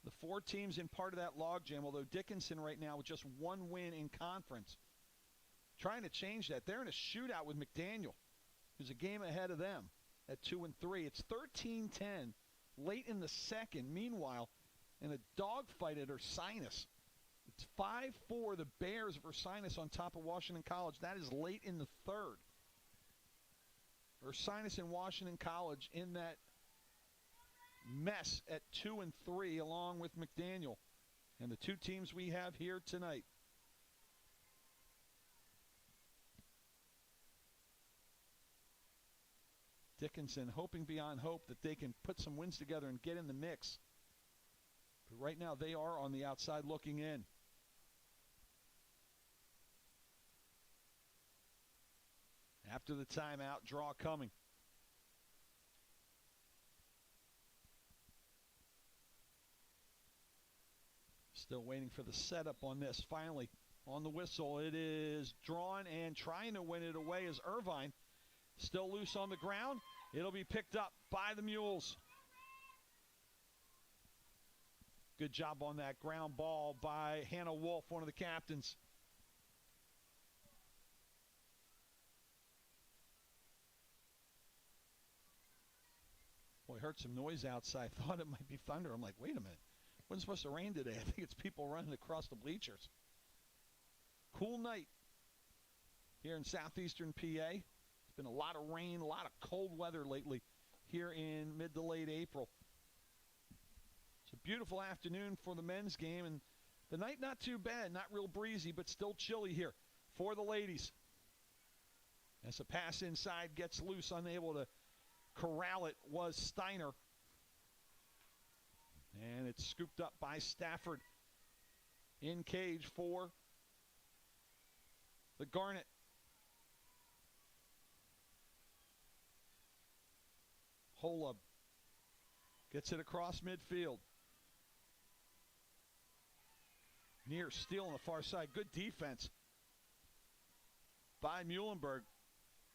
The 4 teams in part of that logjam, although Dickinson right now with just 1 win in conference. Trying to change that. They're in a shootout with McDaniel, who's a game ahead of them at 2-3. It's 13-10 late in the second. Meanwhile, in a dogfight at Ursinus, it's 5-4 the Bears of Ursinus on top of Washington College. That is late in the third. Ursinus and Washington College in that mess at 2-3 along with McDaniel. And the 2 teams we have here tonight. Dickinson hoping beyond hope that they can put some wins together and get in the mix. But right now they are on the outside looking in. After the timeout, draw coming. Still waiting for the setup on this. Finally, on the whistle, it is drawn, and trying to win it away is Irvine. Still loose on the ground. It'll be picked up by the Mules. Good job on that ground ball by Hannah Wolf, one of the captains. Boy, I heard some noise outside. Thought it might be thunder. I'm like, wait a minute. Wasn't supposed to rain today. I think it's people running across the bleachers. Cool night here in southeastern PA. It's been a lot of rain, a lot of cold weather lately here in mid to late April. It's a beautiful afternoon for the men's game, and the night not too bad, not real breezy, but still chilly here for the ladies. As the pass inside gets loose, unable to corral it was Steiner. And it's scooped up by Stafford in cage for the Garnet. Holub gets it across midfield. Near steal on the far side. Good defense by Muhlenberg.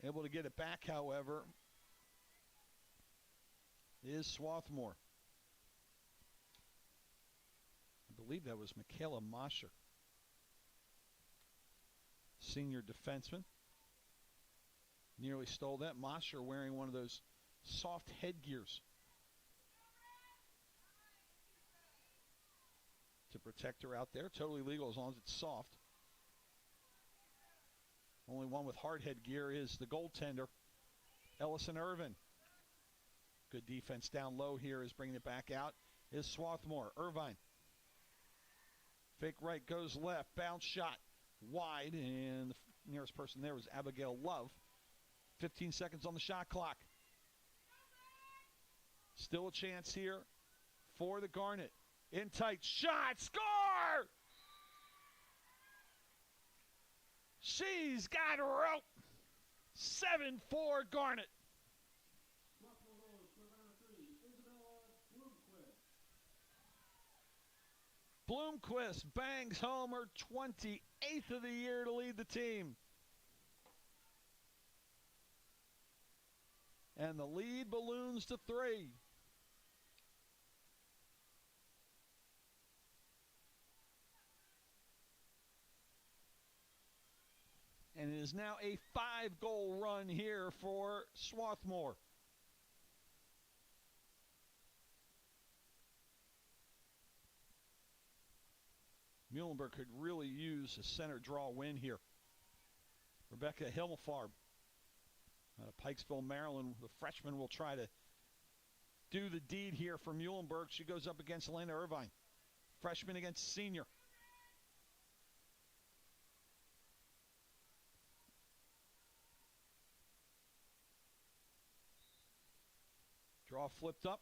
Able to get it back, however, is Swarthmore. I believe that was Michaela Mosher, senior defenseman. Nearly stole that. Mosher wearing one of those soft headgears to protect her out there. Totally legal as long as it's soft. Only one with hard headgear is the goaltender, Ellison Irvin. Good defense down low here is bringing it back out is Swarthmore. Irvine. Fake right goes left. Bounce shot wide, and the nearest person there was Abigail Love. 15 seconds on the shot clock. Still a chance here for the Garnet. In tight. Shot. Score! She's got rope. 7-4 Garnet. Bloomquist bangs home her 28th of the year to lead the team. And the lead balloons to 3. And it is now a 5-goal run here for Swarthmore. Muhlenberg could really use a center draw win here. Rebecca Himmelfarb out of Pikesville, Maryland. The freshman will try to do the deed here for Muhlenberg. She goes up against Elena Irvine. Freshman against senior. Draw flipped up,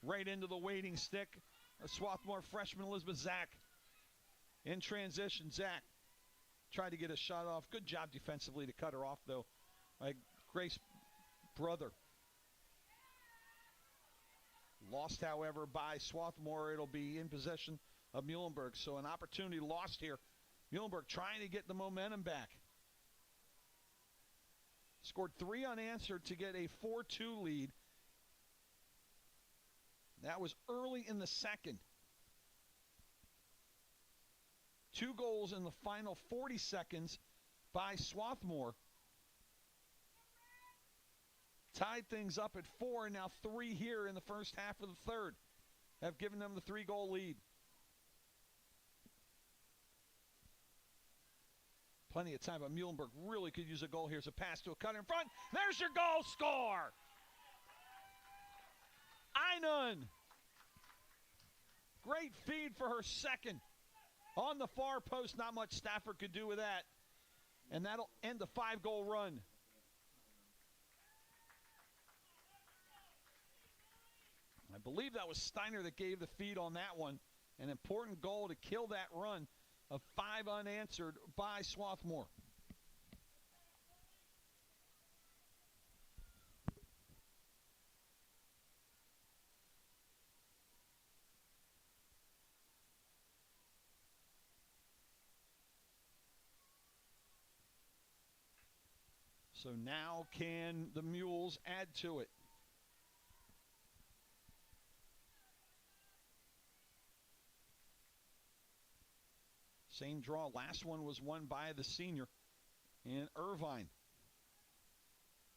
right into the waiting stick. A Swarthmore freshman, Elizabeth Zach. In transition, Zach tried to get a shot off. Good job defensively to cut her off, though, by Grace Brother. Lost, however, by Swarthmore. It'll be in possession of Muhlenberg. So an opportunity lost here. Muhlenberg trying to get the momentum back. Scored 3 unanswered to get a 4-2 lead. That was early in the second. 2 goals in the final 40 seconds by Swarthmore. Tied things up at 4, and now 3 here in the first half of the third have given them the 3-goal lead. Plenty of time, but Muhlenberg really could use a goal here. It's a pass to a cutter in front. There's your goal score! Einun. Great feed for her second. On the far post, not much Stafford could do with that. And that'll end the 5-goal run. I believe that was Steiner that gave the feed on that one. An important goal to kill that run of 5 unanswered by Swarthmore. So now can the Mules add to it? Same draw. Last one was won by the senior in Irvine.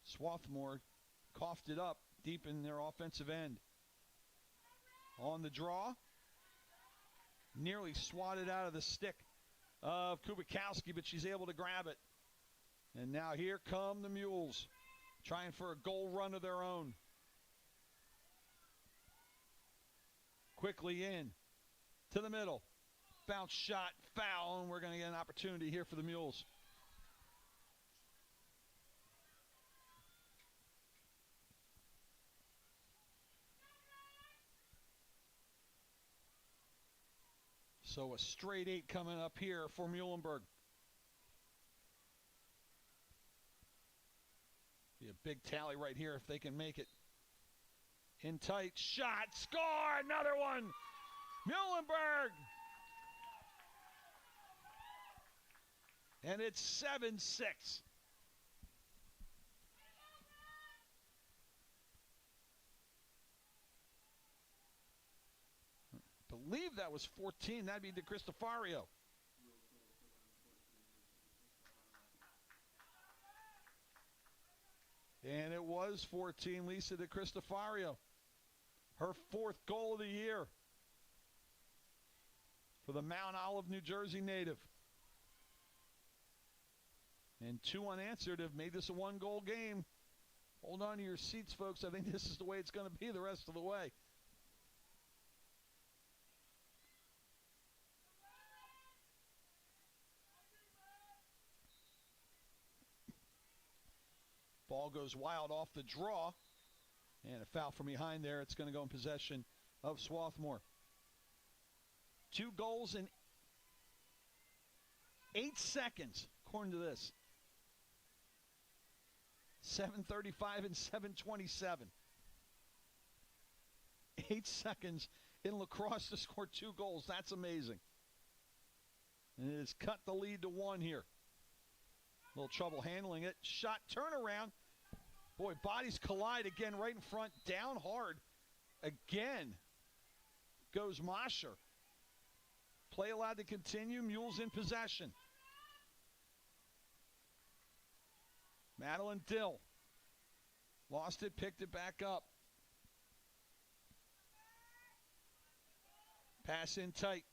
Swarthmore coughed it up deep in their offensive end. On the draw. Nearly swatted out of the stick of Kubikowski, but she's able to grab it. And now here come the Mules, trying for a goal run of their own. Quickly in to the middle. Bounce shot, foul, and we're going to get an opportunity here for the Mules. So a straight 8 coming up here for Muhlenberg. Be a big tally right here if they can make it. In tight, shot, score, another one! Muhlenberg! And it's 7-6. I believe that was 14. That'd be De Cristofario. And it was 14, Lisa De Cristofario. Her 4th goal of the year for the Mount Olive, New Jersey native. And 2 unanswered have made this a 1-goal game. Hold on to your seats, folks. I think this is the way it's going to be the rest of the way. Ball goes wild off the draw. And a foul from behind there. It's going to go in possession of Swarthmore. 2 goals in 8 seconds, according to this. 7:35 and 7:27. 8 seconds in lacrosse to score 2 goals. That's amazing. And it has cut the lead to 1 here. A little trouble handling it. Shot turnaround. Boy, bodies collide again right in front. Down hard. Again goes Mosher. Play allowed to continue. Mules in possession. Madeline Dill. Lost it, picked it back up. Pass in tight.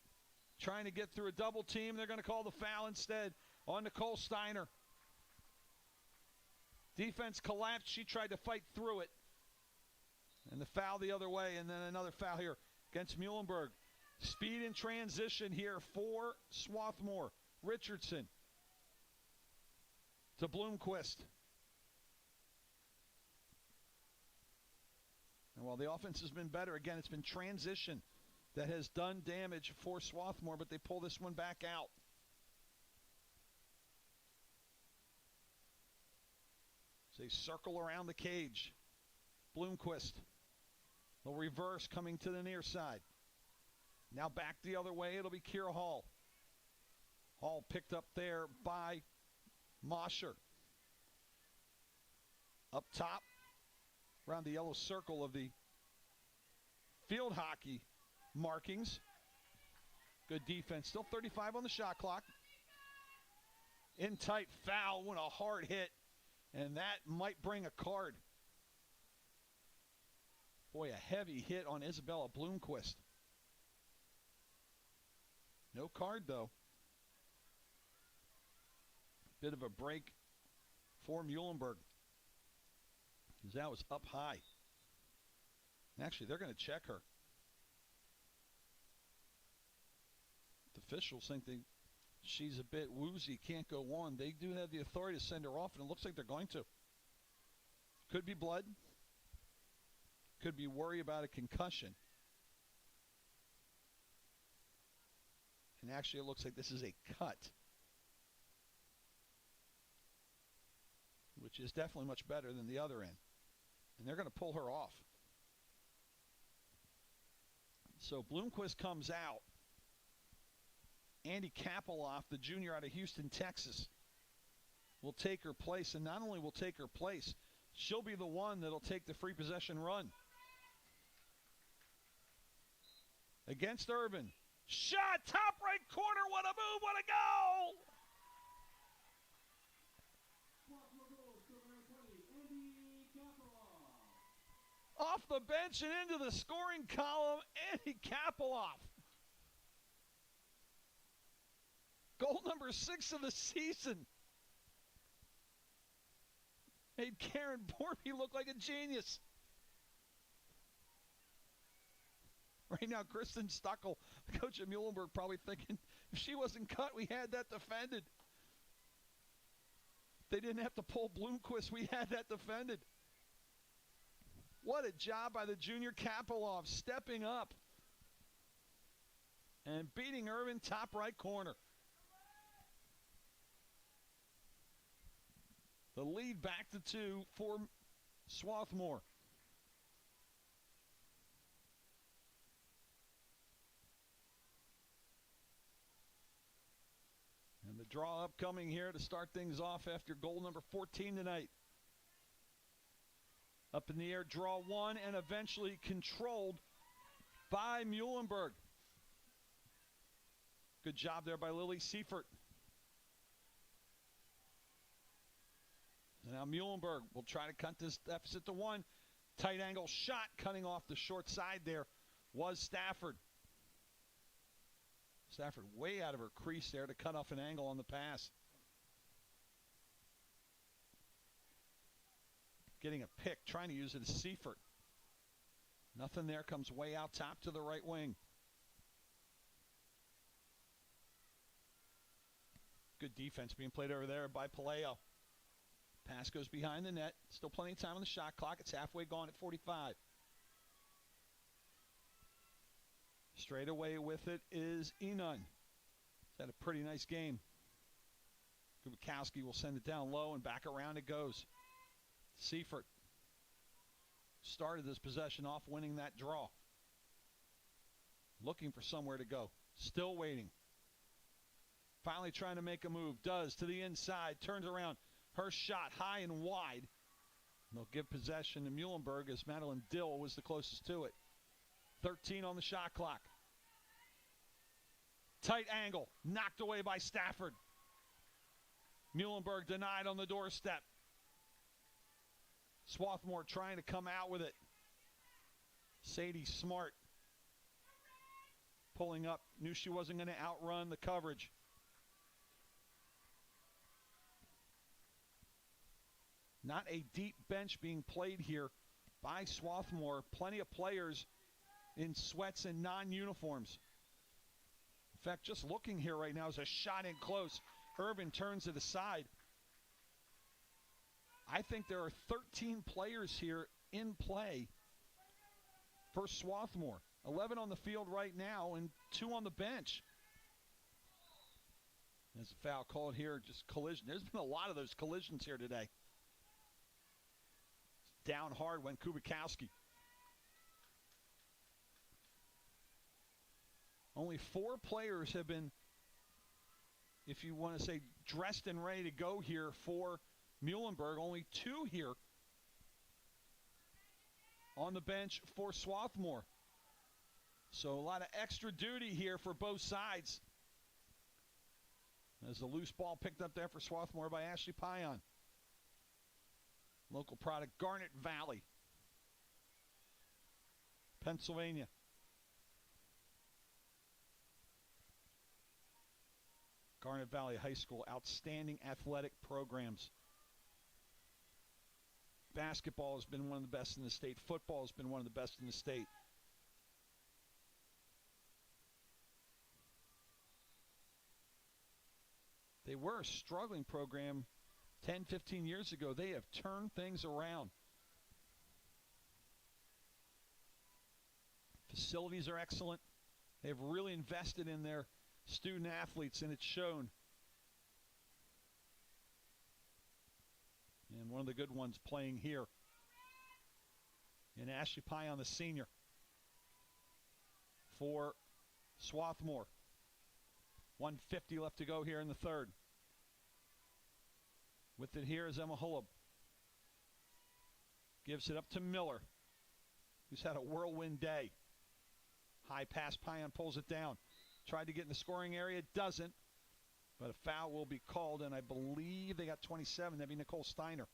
Trying to get through a double team. They're going to call the foul instead on Nicole Steiner. Defense collapsed. She tried to fight through it. And the foul the other way, and then another foul here against Muhlenberg. Speed in transition here for Swarthmore. Richardson to Bloomquist. And while the offense has been better, again, it's been transition that has done damage for Swarthmore, but they pull this one back out. They circle around the cage. Bloomquist. The reverse coming to the near side. Now back the other way. It'll be Kira Hall. Hall picked up there by Mosher. Up top, around the yellow circle of the field hockey markings. Good defense. Still 35 on the shot clock. In tight, foul, when a hard hit, and that might bring a card. Boy, a heavy hit on Isabella Bloomquist. No card, though. Bit of a break for Muhlenberg, because that was up high. And actually, they're going to check her. The officials think she's a bit woozy, can't go on. They do have the authority to send her off, and it looks like they're going to. Could be blood. Could be worry about a concussion. And actually, it looks like this is a cut, which is definitely much better than the other end. And they're going to pull her off. So Bloomquist comes out. Andy Kapeloff, the junior out of Houston, Texas, will take her place. And not only will take her place, she'll be the one that'll take the free possession run. Against Irvin. Shot, top right corner, what a move, what a goal! Off the bench and into the scoring column, Andy Kapeloff. Goal number 6 of the season. Made Karen Borby look like a genius. Right now, Kristen Stuckel, the coach of Muhlenberg, probably thinking, if she wasn't cut, we had that defended. They didn't have to pull Bloomquist. We had that defended. What a job by the junior Kapeloff, stepping up and beating Irvin top right corner. The lead back to 2 for Swarthmore. And the draw upcoming here to start things off after goal number 14 tonight. Up in the air, draw 1, and eventually controlled by Muhlenberg. Good job there by Lily Seifert. And now Muhlenberg will try to cut this deficit to 1. Tight angle shot cutting off the short side there was Stafford. Stafford way out of her crease there to cut off an angle on the pass. Getting a pick, trying to use it as Seifert. Nothing there, comes way out top to the right wing. Good defense being played over there by Paleo. Pass goes behind the net. Still plenty of time on the shot clock. It's halfway gone at 45. Straight away with it is Enon. He's had a pretty nice game. Kubikowski will send it down low, and back around it goes. Seifert started this possession off winning that draw. Looking for somewhere to go. Still waiting. Finally trying to make a move. Does to the inside. Turns around. Her shot high and wide. They'll give possession to Muhlenberg as Madeline Dill was the closest to it. 13 on the shot clock. Tight angle. Knocked away by Stafford. Muhlenberg denied on the doorstep. Swarthmore trying to come out with it. Sadie Smart pulling up. Knew she wasn't going to outrun the coverage. Not a deep bench being played here by Swarthmore. Plenty of players in sweats and non-uniforms. In fact, just looking here right now is a shot in close. Irvin turns it aside. I think there are 13 players here in play for Swarthmore. 11 on the field right now and 2 on the bench. There's a foul called here, just collision. There's been a lot of those collisions here today. Down hard went Kubikowski. Only 4 players have been, if you want to say, dressed and ready to go here for Muhlenberg. Only 2 here on the bench for Swarthmore. So a lot of extra duty here for both sides. As the loose ball picked up there for Swarthmore by Ashley Pion. Local product, Garnet Valley, Pennsylvania. Garnet Valley High School, outstanding athletic programs. Basketball has been one of the best in the state. Football has been one of the best in the state. They were a struggling program 10, 15 years ago. They have turned things around. Facilities are excellent. They've really invested in their student athletes, and it's shown. And one of the good ones playing here in Ashley Pion, the senior, for Swarthmore. 1:50 left to go here in the third. With it here is Emma Hullab. Gives it up to Miller, who's had a whirlwind day. High pass, Pion pulls it down. Tried to get in the scoring area, doesn't. But a foul will be called, and I believe they got 27. That'd be Nicole Steiner.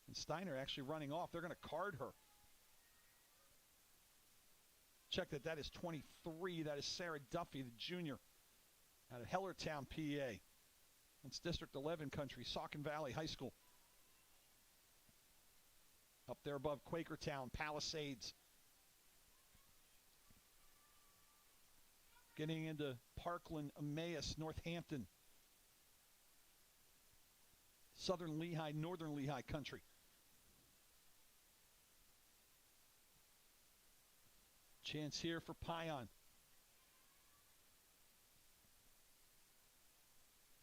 And Steiner actually running off. They're going to card her. Check that. That is 23. That is Sarah Duffy, the junior, out of Hellertown, PA. That's District 11 country, Saucon Valley High School. Up there above Quakertown, Palisades. Getting into Parkland, Emmaus, Northampton. Southern Lehigh, Northern Lehigh country. Chance here for Pion.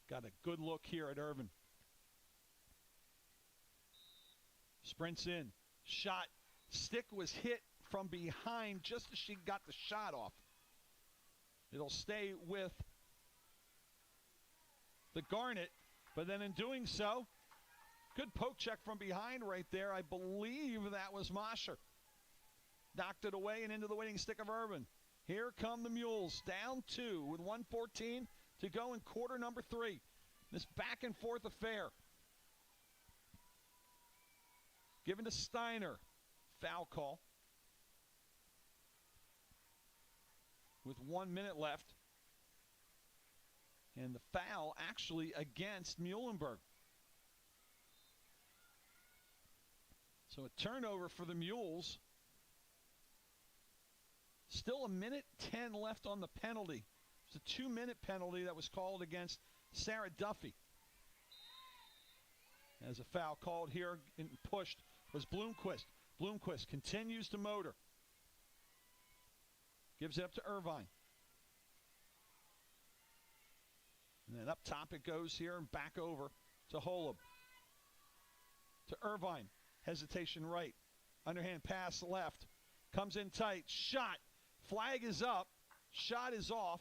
Got a good look here at Irvin. Sprints in. Shot. Stick was hit from behind just as she got the shot off. It'll stay with the Garnet, but then in doing so, good poke check from behind right there. I believe that was Mosher. Knocked it away and into the waiting stick of Irvin. Here come the Mules, down 2 with 1:14 to go in quarter number 3. This back and forth affair. Given to Steiner. Foul call. With 1 minute left. And the foul actually against Muhlenberg. So a turnover for the Mules. Still a minute 10 left on the penalty. It's a 2-minute penalty that was called against Sarah Duffy. As a foul called here and pushed was Bloomquist. Bloomquist continues to motor. Gives it up to Irvine. And then up top it goes here and back over to Holub. To Irvine. Hesitation right. Underhand pass left. Comes in tight. Shot. Flag is up. Shot is off.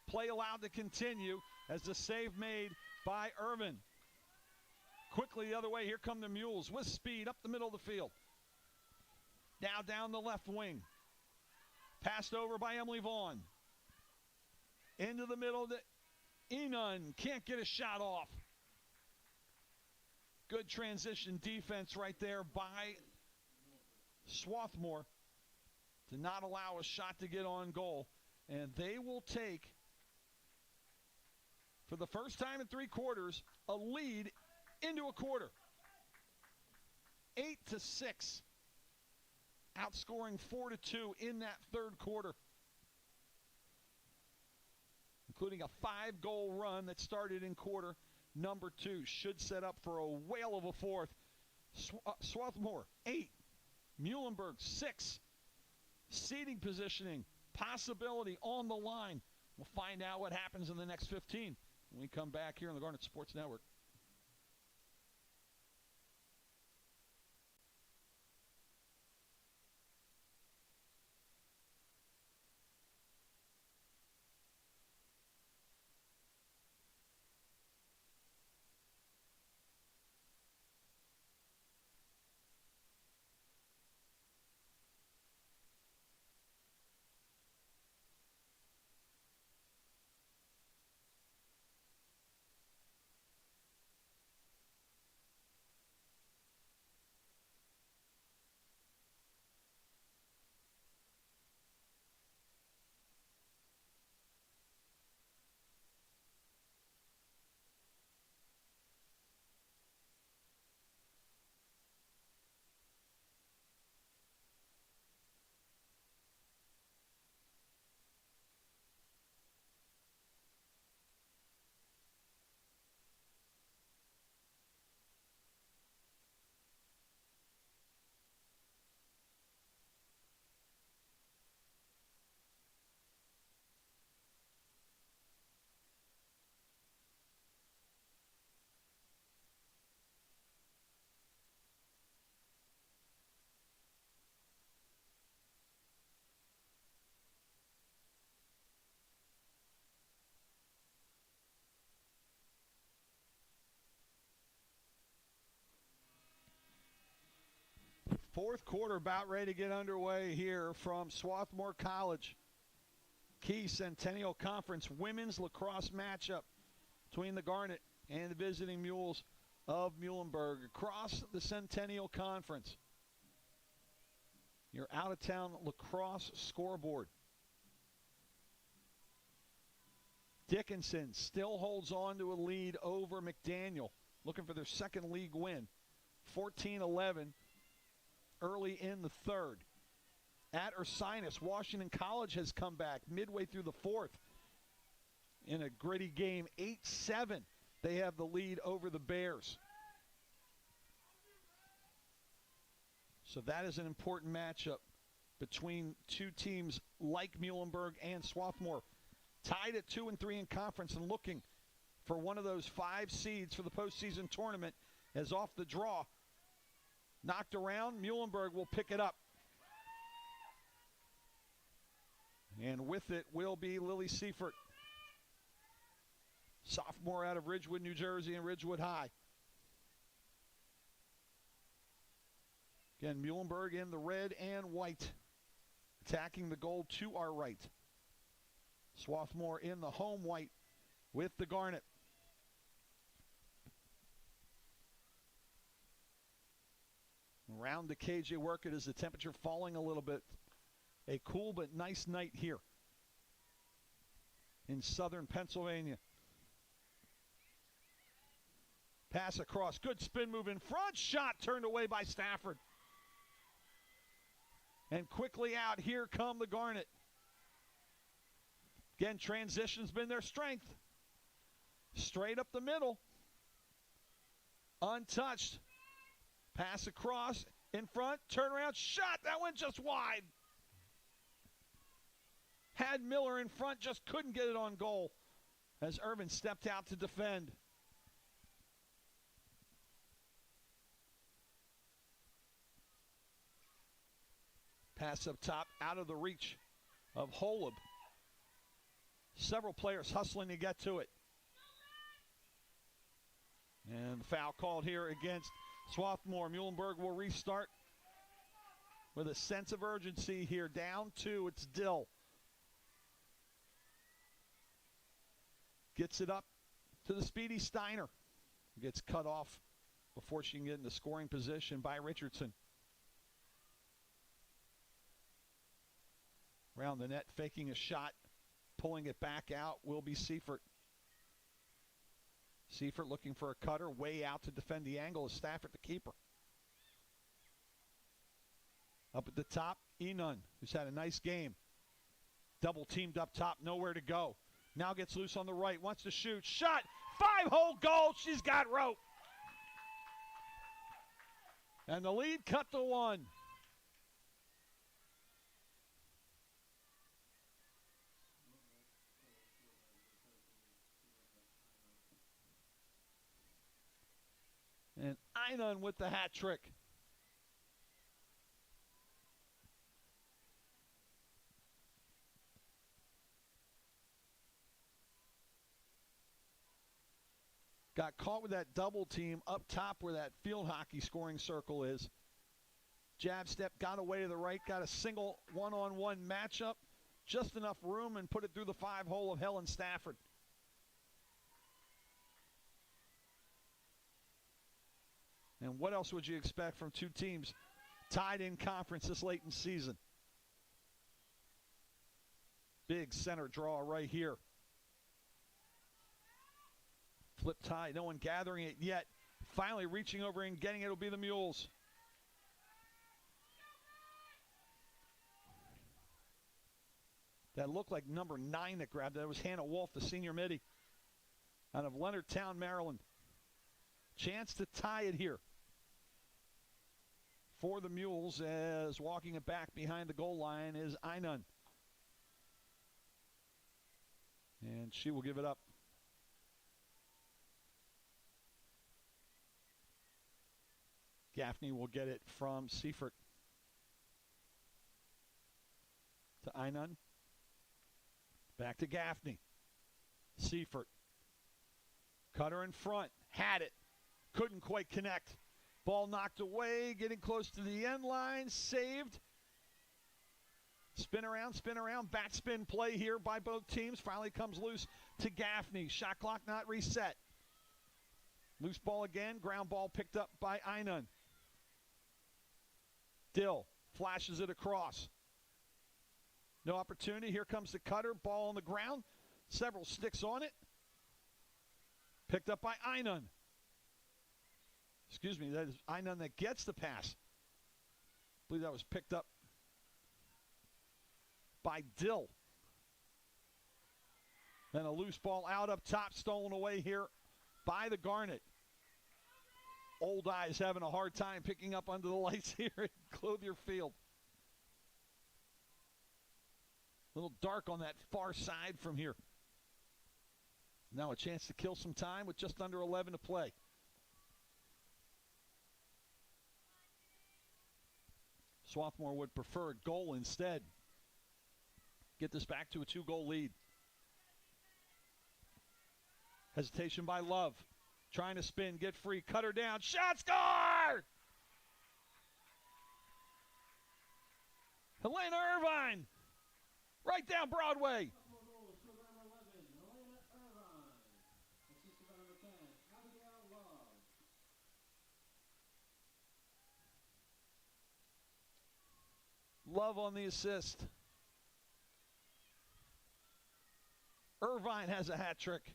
Play allowed to continue as the save made by Irvin. Quickly the other way. Here come the Mules with speed up the middle of the field. Now down the left wing. Passed over by Emily Vaughn. Into the middle. Enon can't get a shot off. Good transition defense right there by Swarthmore to not allow a shot to get on goal. And they will take, for the first time in 3 quarters, a lead into a quarter. 8-6. Outscoring 4-2 in that third quarter. Including a 5-goal run that started in quarter number 2. Should set up for a whale of a fourth. Swarthmore, 8. Muhlenberg, 6. Seating positioning, possibility on the line. We'll find out what happens in the next 15 when we come back here on the Garnet Sports Network. Fourth quarter about ready to get underway here from Swarthmore College. Key Centennial Conference women's lacrosse matchup between the Garnet and the visiting Mules of Muhlenberg across the Centennial Conference. Your out-of-town lacrosse scoreboard. Dickinson still holds on to a lead over McDaniel, looking for their second league win. 14-11 early in the third. At Ursinus, Washington College has come back midway through the fourth in a gritty game. 8-7, they have the lead over the Bears. So that is an important matchup between two teams like Muhlenberg and Swarthmore. Tied at 2 and 3 in conference and looking for one of those 5 seeds for the postseason tournament as off the draw. Knocked around, Muhlenberg will pick it up. And with it will be Lily Seifert, sophomore out of Ridgewood, New Jersey, and Ridgewood High. Again, Muhlenberg in the red and white, attacking the goal to our right. Swarthmore in the home white with the Garnet. Around the KJ work, it is the temperature falling a little bit. A cool but nice night here in southern Pennsylvania. Pass across, good spin move in front, shot turned away by Stafford. And quickly out, here come the Garnet. Again, transition's been their strength. Straight up the middle. Untouched. Pass across, in front, turnaround, shot. That went just wide. Had Miller in front, just couldn't get it on goal as Irvin stepped out to defend. Pass up top, out of the reach of Holub. Several players hustling to get to it. And the foul called here against Swarthmore. Muhlenberg will restart with a sense of urgency here. Down 2, it's Dill. Gets it up to the speedy Steiner. Gets cut off before she can get into scoring position by Richardson. Around the net, faking a shot, pulling it back out will be Seifert. Seifert looking for a cutter, way out to defend the angle is Stafford, the keeper. Up at the top, Enon, who's had a nice game. Double teamed up top, nowhere to go. Now gets loose on the right, wants to shoot, shot, 5-hole goal, she's got rope. And the lead cut to 1. And Einon with the hat trick. Got caught with that double team up top where that field hockey scoring circle is. Jab step, got away to the right, got a single one-on-one matchup. Just enough room and put it through the 5-hole of Helen Stafford. And what else would you expect from two teams tied in conference this late in season? Big center draw right here. Flip tie, no one gathering it yet. Finally reaching over and getting it will be the Mules. That looked like number 9 that grabbed it. That was Hannah Wolf, the senior midi out of Leonardtown, Maryland. Chance to tie it here for the Mules as walking it back behind the goal line is Einon. And she will give it up. Gaffney will get it from Seifert to Einon. Back to Gaffney. Seifert. Cutter in front. Had it. Couldn't quite connect. Ball knocked away, getting close to the end line, saved. Spin around, back spin play here by both teams. Finally comes loose to Gaffney. Shot clock not reset. Loose ball again, ground ball picked up by Einan. Dill flashes it across. No opportunity, here comes the cutter, ball on the ground. Several sticks on it. Picked up by Einan. Excuse me, that is Einan that gets the pass. I believe that was picked up by Dill. Then a loose ball out up top, stolen away here by the Garnet. Old Eyes having a hard time picking up under the lights here at Clothier Field. A little dark on that far side from here. Now a chance to kill some time with just under 11 to play. Swarthmore would prefer a goal instead. Get this back to a 2-goal lead. Hesitation by Love. Trying to spin, get free, cut her down, shot, score! Helena Irvine, right down Broadway. Love on the assist. Irvine has a hat trick.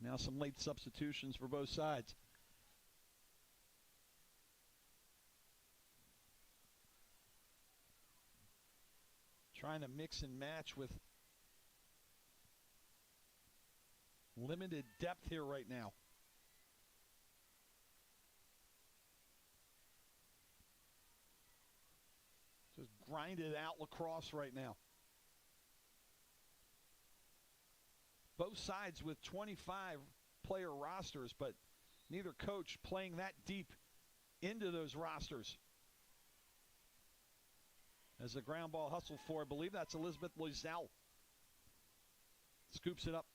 Now some late substitutions for both sides. Trying to mix and match with limited depth here right now. Just grinded out lacrosse right now. Both sides with 25 player rosters, but neither coach playing that deep into those rosters. As the ground ball hustle for, I believe that's Elizabeth Loisel. Scoops it up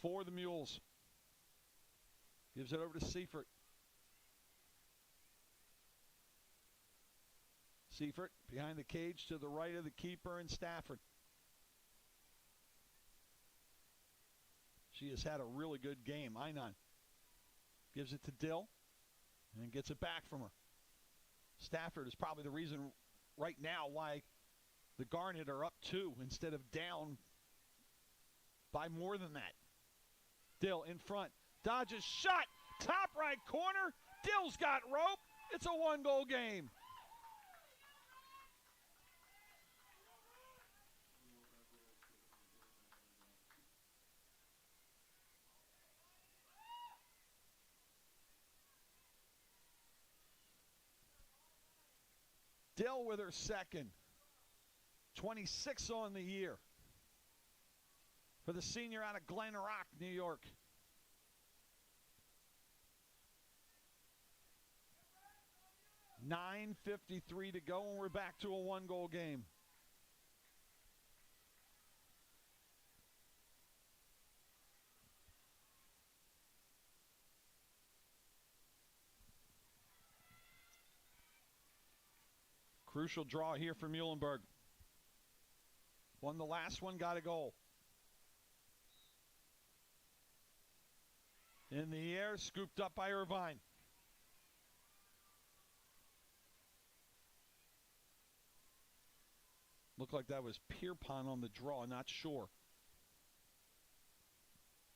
for the Mules. Gives it over to Seifert. Seifert behind the cage to the right of the keeper and Stafford. She has had a really good game. Einan gives it to Dill and gets it back from her. Stafford is probably the reason right now why the Garnet are up 2 instead of down by more than that. Dill in front. Dodges shot. Top right corner. Dill's got rope. It's a 1-goal game. Dill with her second. 26 on the year for the senior out of Glen Rock, New York. .9:53 to go, and we're back to a 1-goal game. Crucial draw here for Muhlenberg. Won the last one, got a goal. In the air, scooped up by Irvine. Looked like that was Pierpont on the draw, not sure.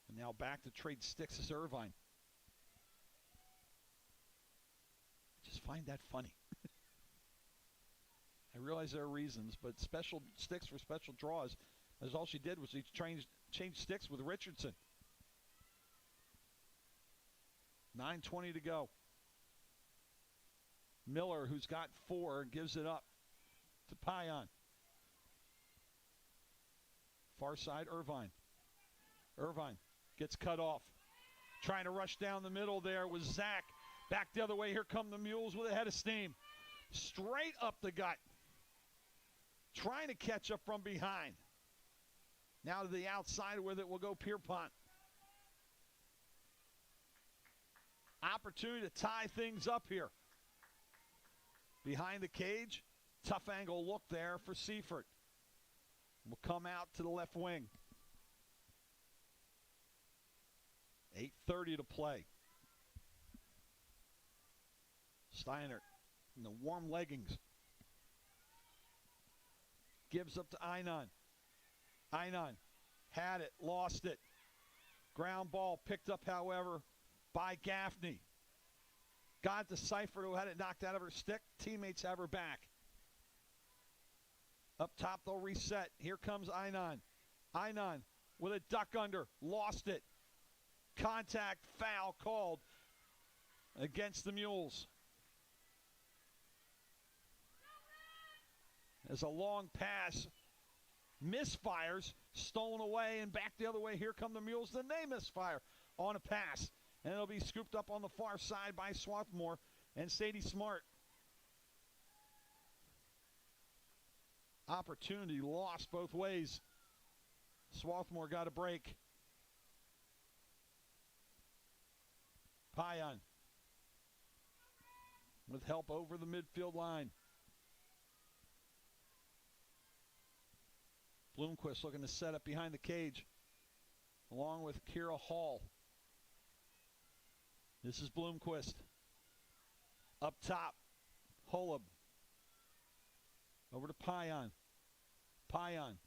And now back to trade sticks is Irvine. I just find that funny. I realize there are reasons, but special sticks for special draws, as all she did was she changed sticks with Richardson. 9:20 to go. Miller, who's got 4, gives it up to Payan. Far side, Irvine. Irvine gets cut off. Trying to rush down the middle there was Zach. Back the other way, here come the Mules with a head of steam. Straight up the gut. Trying to catch up from behind. Now to the outside with it will go Pierpont. Opportunity to tie things up here. Behind the cage, tough angle look there for Seifert. Will come out to the left wing. 8:30 to play. Steiner in the warm leggings. Gives up to Einon. Einon had it, lost it. Ground ball picked up, however, by Gaffney. Got to Seifert, who had it knocked out of her stick. Teammates have her back. Up top, they'll reset. Here comes Einon. Einon with a duck under. Lost it. Contact foul called against the Mules. As a long pass misfires, stolen away and back the other way. Here come the Mules. Then they misfire on a pass. And it'll be scooped up on the far side by Swarthmore and Sadie Smart. Opportunity lost both ways. Swarthmore got a break. Payan with help over the midfield line. Bloomquist looking to set up behind the cage along with Kira Hall. This is Bloomquist. Up top, Holub. Over to Payan. Payan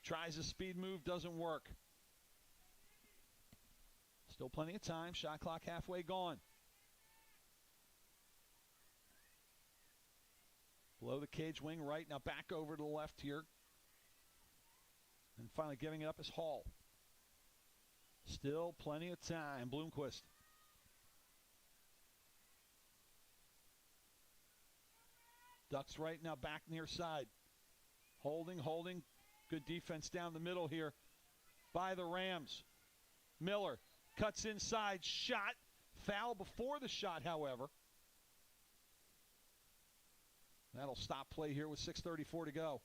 tries a speed move, doesn't work. Still plenty of time. Shot clock halfway gone. Below the cage, wing right. Now back over to the left here. And finally giving it up is Hall. Still plenty of time. Bloomquist. Ducks right now back near side. Holding. Good defense down the middle here by the Rams. Miller cuts inside. Shot. Foul before the shot, however. That'll stop play here with 6:34 to go.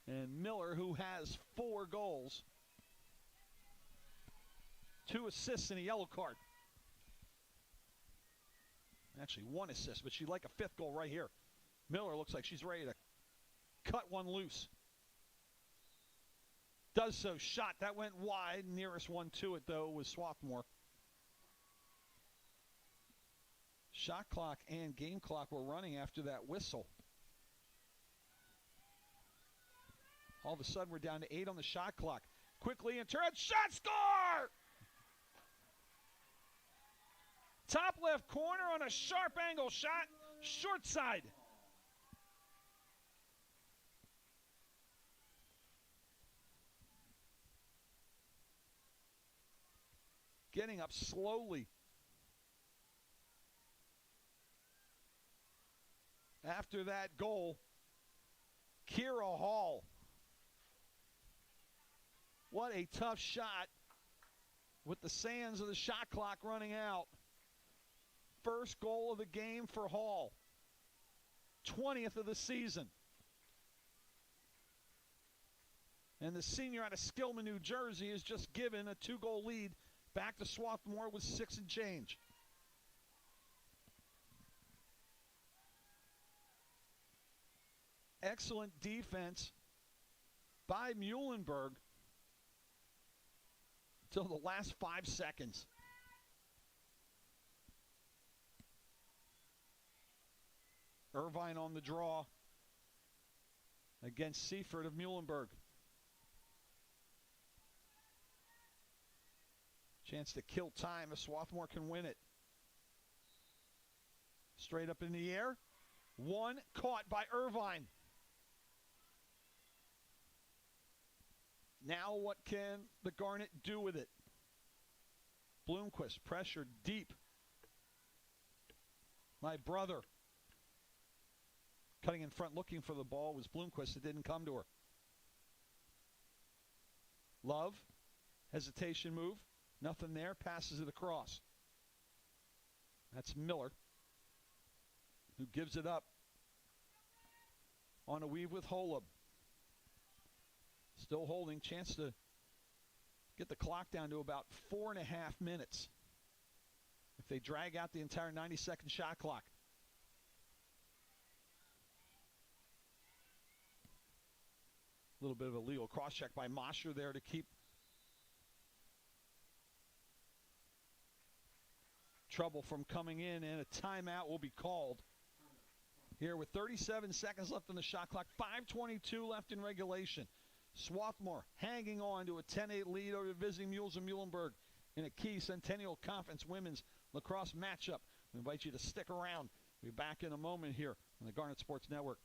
And Miller, who has 4 goals, 2 assists and a yellow card. Actually, 1 assist, but she'd like a 5th goal right here. Miller looks like she's ready to cut one loose. Does so. Shot. That went wide. Nearest one to it, though, was Swarthmore. Shot clock and game clock were running after that whistle. All of a sudden, we're down to 8 on the shot clock. Quickly in turn. Shot, score! Top left corner on a sharp angle shot. Short side. Getting up slowly. After that goal, Kira Hall. What a tough shot with the sands of the shot clock running out. First goal of the game for Hall. 20th of the season. And the senior out of Skillman, New Jersey, has just given a 2-goal lead back to Swarthmore with 6 and change. Excellent defense by Muhlenberg till the last 5 seconds. Irvine on the draw against Seifert of Muhlenberg. Chance to kill time if Swarthmore can win it. Straight up in the air. One caught by Irvine. Now what can the Garnet do with it? Bloomquist pressured deep. My brother. Cutting in front, looking for the ball was Bloomquist. It didn't come to her. Love. Hesitation move. Nothing there. Passes it across. That's Miller, who gives it up on a weave with Holub. Still holding, chance to get the clock down to about 4.5 minutes if they drag out the entire 90-second shot clock. A little bit of a legal cross-check by Mosher there to keep trouble from coming in, and a timeout will be called here with 37 seconds left on the shot clock. 5:22 left in regulation. Swarthmore hanging on to a 10-8 lead over the visiting Mules of Muhlenberg in a key Centennial Conference women's lacrosse matchup. We invite you to stick around. We'll be back in a moment here on the Garnet Sports Network.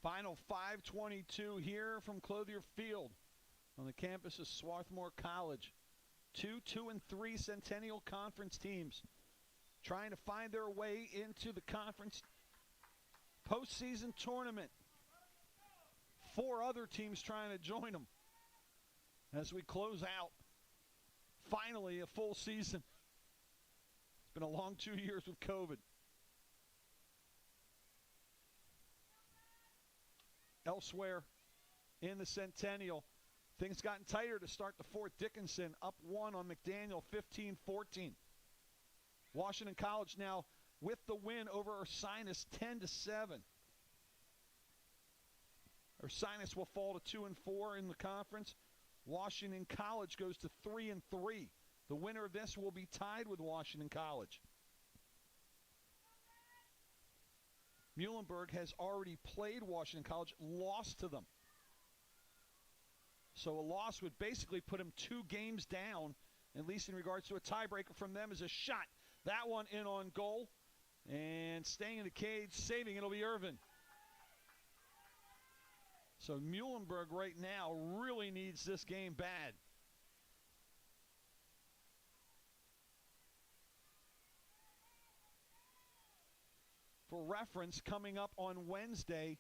Final 5:22 here from Clothier Field on the campus of Swarthmore College. 2 and 3 Centennial Conference teams trying to find their way into the conference postseason tournament. 4 other teams trying to join them as we close out finally a full season. It's been a long 2 years with COVID. Elsewhere in the Centennial, things gotten tighter to start the fourth. Dickinson up 1 on McDaniel, 15-14. Washington College now with the win over Ursinus, 10-7. Ursinus will fall to 2-4 in the conference. Washington College goes to 3-3. The winner of this will be tied with Washington College. Muhlenberg has already played Washington College, lost to them. So a loss would basically put him 2 games down, at least in regards to a tiebreaker from them, as a shot. That one in on goal. And staying in the cage, saving, it'll be Irvin. So Muhlenberg right now really needs this game bad. For reference, coming up on Wednesday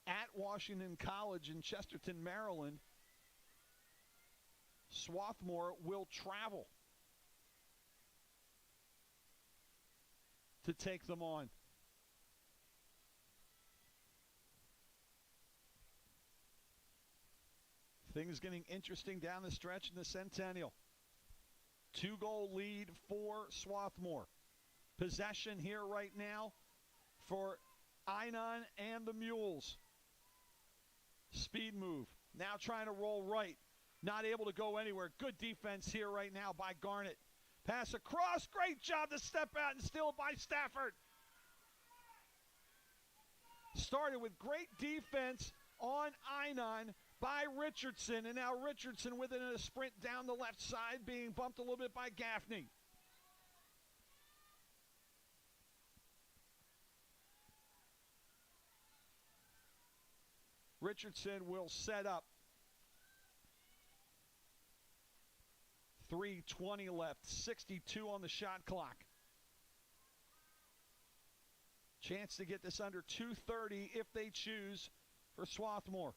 at Washington College in Chesterton, Maryland, Swarthmore will travel to take them on. Things getting interesting down the stretch in the Centennial. 2-goal lead for Swarthmore. Possession here right now for Einon and the Mules. Speed move. Now trying to roll right. Not able to go anywhere. Good defense here right now by Garnet. Pass across. Great job to step out and steal by Stafford. Started with great defense on Einon by Richardson. And now Richardson with it in a sprint down the left side, being bumped a little bit by Gaffney. Richardson will set up. 3:20 left, 62 on the shot clock. Chance to get this under 2:30 if they choose for Swarthmore.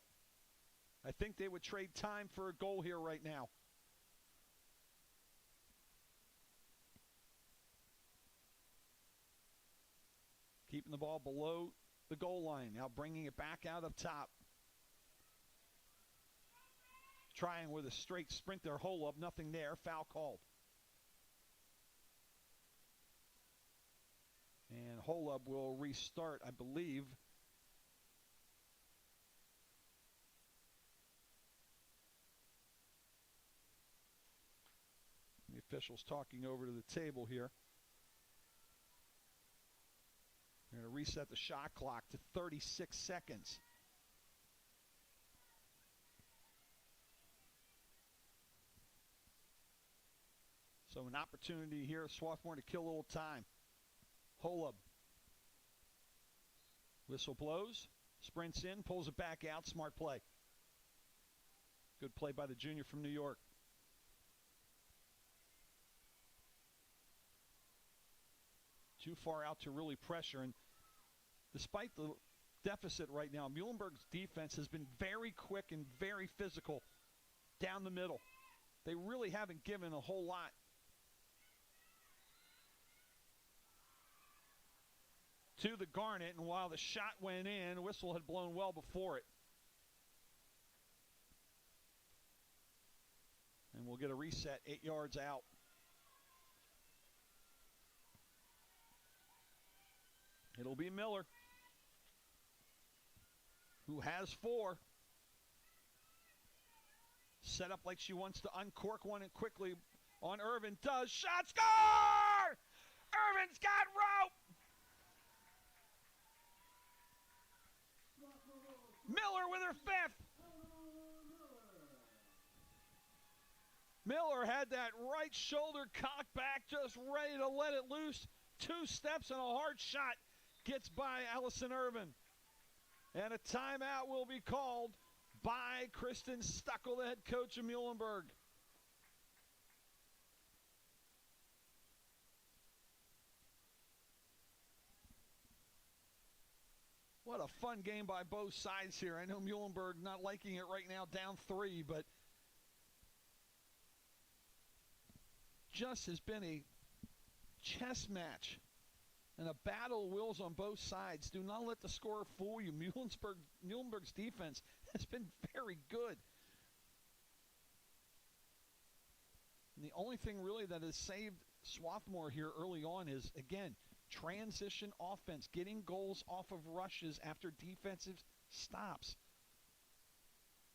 I think they would trade time for a goal here right now. Keeping the ball below the goal line. Now bringing it back out up top. Trying with a straight sprint there. Holub, nothing there. Foul called. And Holub will restart, I believe. The officials talking over to the table here. They're going to reset the shot clock to 36 seconds. So an opportunity here, Swarthmore, to kill a little time. Holub. Whistle blows, sprints in, pulls it back out. Smart play. Good play by the junior from New York. Too far out to really pressure. And despite the deficit right now, Muhlenberg's defense has been very quick and very physical down the middle. They really haven't given a whole lot. To the Garnet, and while the shot went in, whistle had blown well before it. And we'll get a reset 8 yards out. It'll be Miller, who has 4. Set up like she wants to uncork one and quickly on Irvin. Does. Shot, score! Irvin's got rope! Miller with her 5th. Miller had that right shoulder cocked back, just ready to let it loose. 2 steps and a hard shot gets by Allison Irvin. And a timeout will be called by Kristen Stuckel, the head coach of Muhlenberg. What a fun game by both sides here. I know Muhlenberg not liking it right now, down 3, but just has been a chess match and a battle of wills on both sides. Do not let the score fool you. Muhlenberg's defense has been very good. And the only thing really that has saved Swarthmore here early on is, again, transition offense, getting goals off of rushes after defensive stops.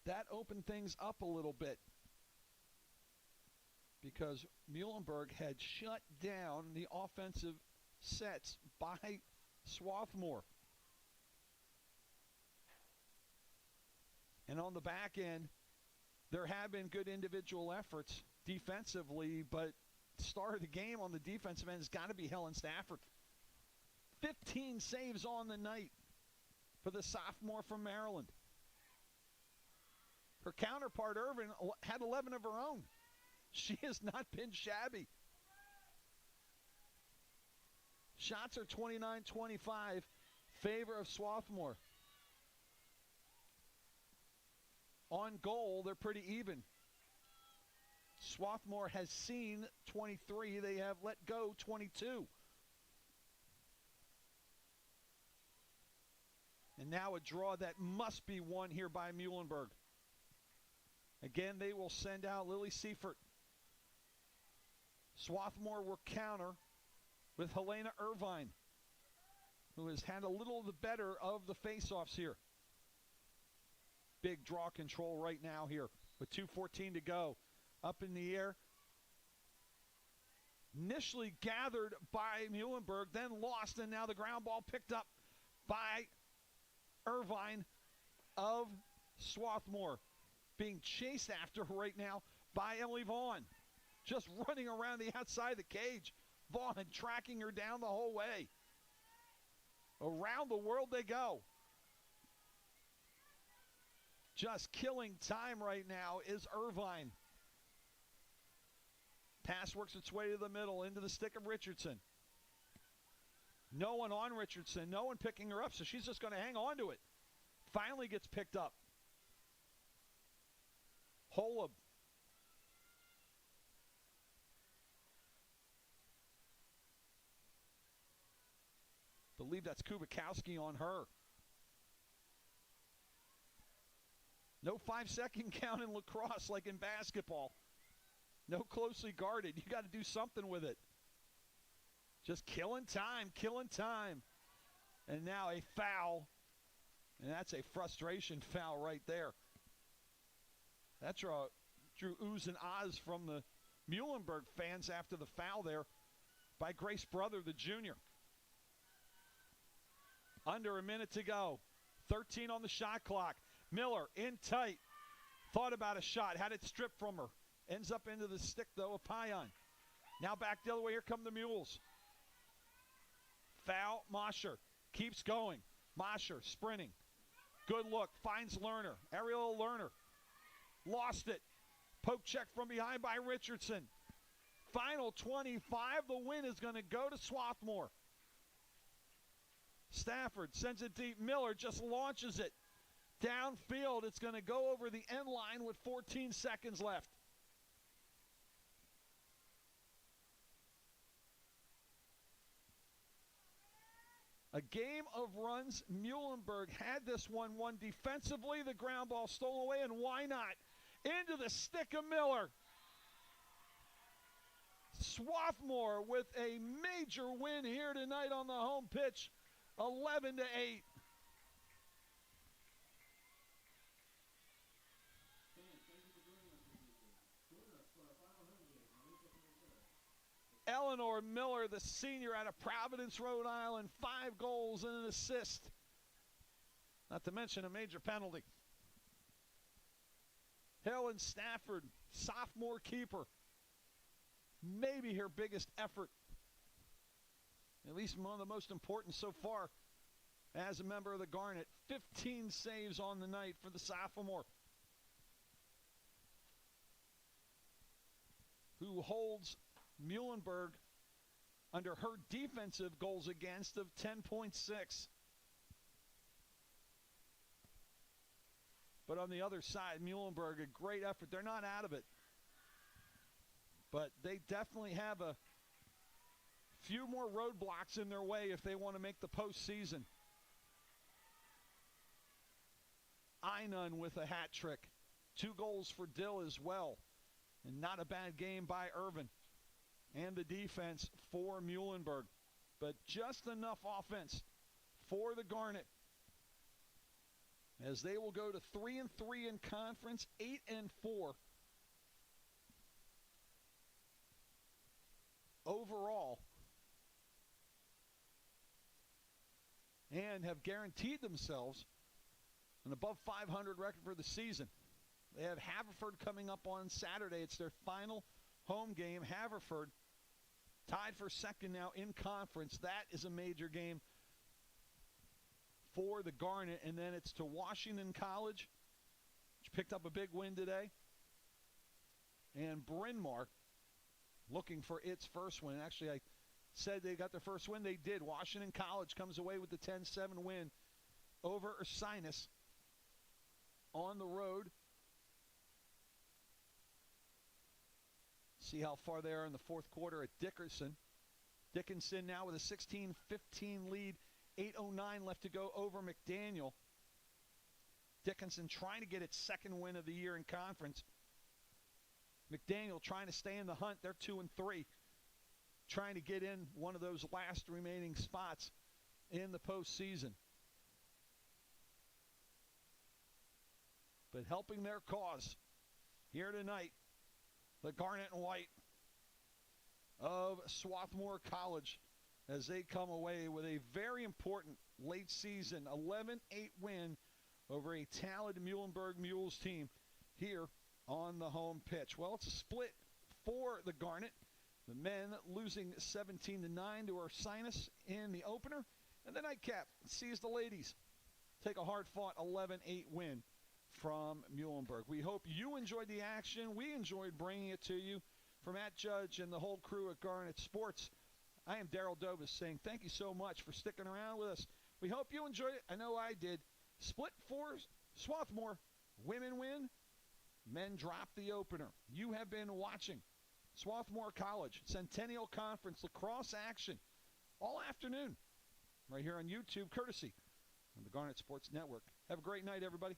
That opened things up a little bit because Muhlenberg had shut down the offensive sets by Swarthmore. And on the back end, there have been good individual efforts defensively, but star of the game on the defensive end has got to be Helen Stafford. 15 saves on the night for the sophomore from Maryland. Her counterpart, Irvin, had 11 of her own. She has not been shabby. Shots are 29-25, favor of Swarthmore. On goal, they're pretty even. Swarthmore has seen 23. They have let go 22. And now a draw that must be won here by Muhlenberg. Again, they will send out Lily Seifert. Swarthmore will counter with Helena Irvine, who has had a little the better of the face-offs here. Big draw control right now here with 2:14 to go. Up in the air. Initially gathered by Muhlenberg, then lost, and now the ground ball picked up by Irvine of Swarthmore, being chased after right now by Emily Vaughn, just running around the outside of the cage. Vaughn tracking her down the whole way. Around the world they go. Just killing time right now is Irvine. Pass works its way to the middle, into the stick of Richardson. No one on Richardson, no one picking her up, so she's just going to hang on to it. Finally gets picked up. Holub. Believe that's Kubikowski on her. No 5-second count in lacrosse like in basketball. No closely guarded. You got to do something with it. Just killing time, killing time. And now a foul. And that's a frustration foul right there. That drew oohs and ahs from the Muhlenberg fans after the foul there by Grace Brother, the junior. Under a minute to go. 13 on the shot clock. Miller in tight. Thought about a shot. Had it stripped from her. Ends up into the stick, though, of Payan. Now back the other way. Here come the Mules. Foul. Mosher keeps going. Mosher sprinting. Good look. Finds Lerner. Aerial Lerner. Lost it. Poke check from behind by Richardson. Final 25. The win is going to go to Swarthmore. Stafford sends it deep. Miller just launches it. Downfield. It's going to go over the end line with 14 seconds left. A game of runs. Muhlenberg had this one won defensively. The ground ball stolen away, and why not? Into the stick of Miller. Swarthmore with a major win here tonight on the home pitch, 11-8. Eleanor Miller, the senior out of Providence, Rhode Island, 5 goals and an assist. Not to mention a major penalty. Helen Stafford, sophomore keeper. Maybe her biggest effort. At least one of the most important so far as a member of the Garnet. 15 saves on the night for the sophomore, who holds Muhlenberg under her defensive goals against of 10.6. But on the other side, Muhlenberg, a great effort. They're not out of it. But they definitely have a few more roadblocks in their way if they want to make the postseason. Einan with a hat trick. 2 goals for Dill as well. And not a bad game by Irvin. And the defense for Muhlenberg. But just enough offense for the Garnet, as they will go to 3-3 in conference, 8-4 overall, and have guaranteed themselves an above 500 record for the season. They have Haverford coming up on Saturday. It's their final home game. Haverford tied for second now in conference. That is a major game for the Garnet. And then it's to Washington College, which picked up a big win today. And Bryn Mawr looking for its first win. Actually, I said they got their first win. They did. Washington College comes away with the 10-7 win over Ursinus on the road. See how far they are in the fourth quarter at Dickinson. Dickinson now with a 16-15 lead. 8:09 left to go over McDaniel. Dickinson trying to get its second win of the year in conference. McDaniel trying to stay in the hunt. They're 2-3. Trying to get in one of those last remaining spots in the postseason. But helping their cause here tonight, the Garnet and White of Swarthmore College, as they come away with a very important late season 11-8 win over a talented Muhlenberg Mules team here on the home pitch. Well, it's a split for the Garnet. The men losing 17-9 to Ursinus in the opener. And the nightcap sees the ladies take a hard-fought 11-8 win from Muhlenberg. We hope you enjoyed the action. We enjoyed bringing it to you. For Matt Judge and the whole crew at Garnet Sports, I am Daryl Dovis saying thank you so much for sticking around with us. We hope you enjoyed it. I know I did. Split for Swarthmore. Women win. Men drop the opener. You have been watching Swarthmore College Centennial Conference lacrosse action all afternoon right here on YouTube, courtesy of the Garnet Sports Network. Have a great night, everybody.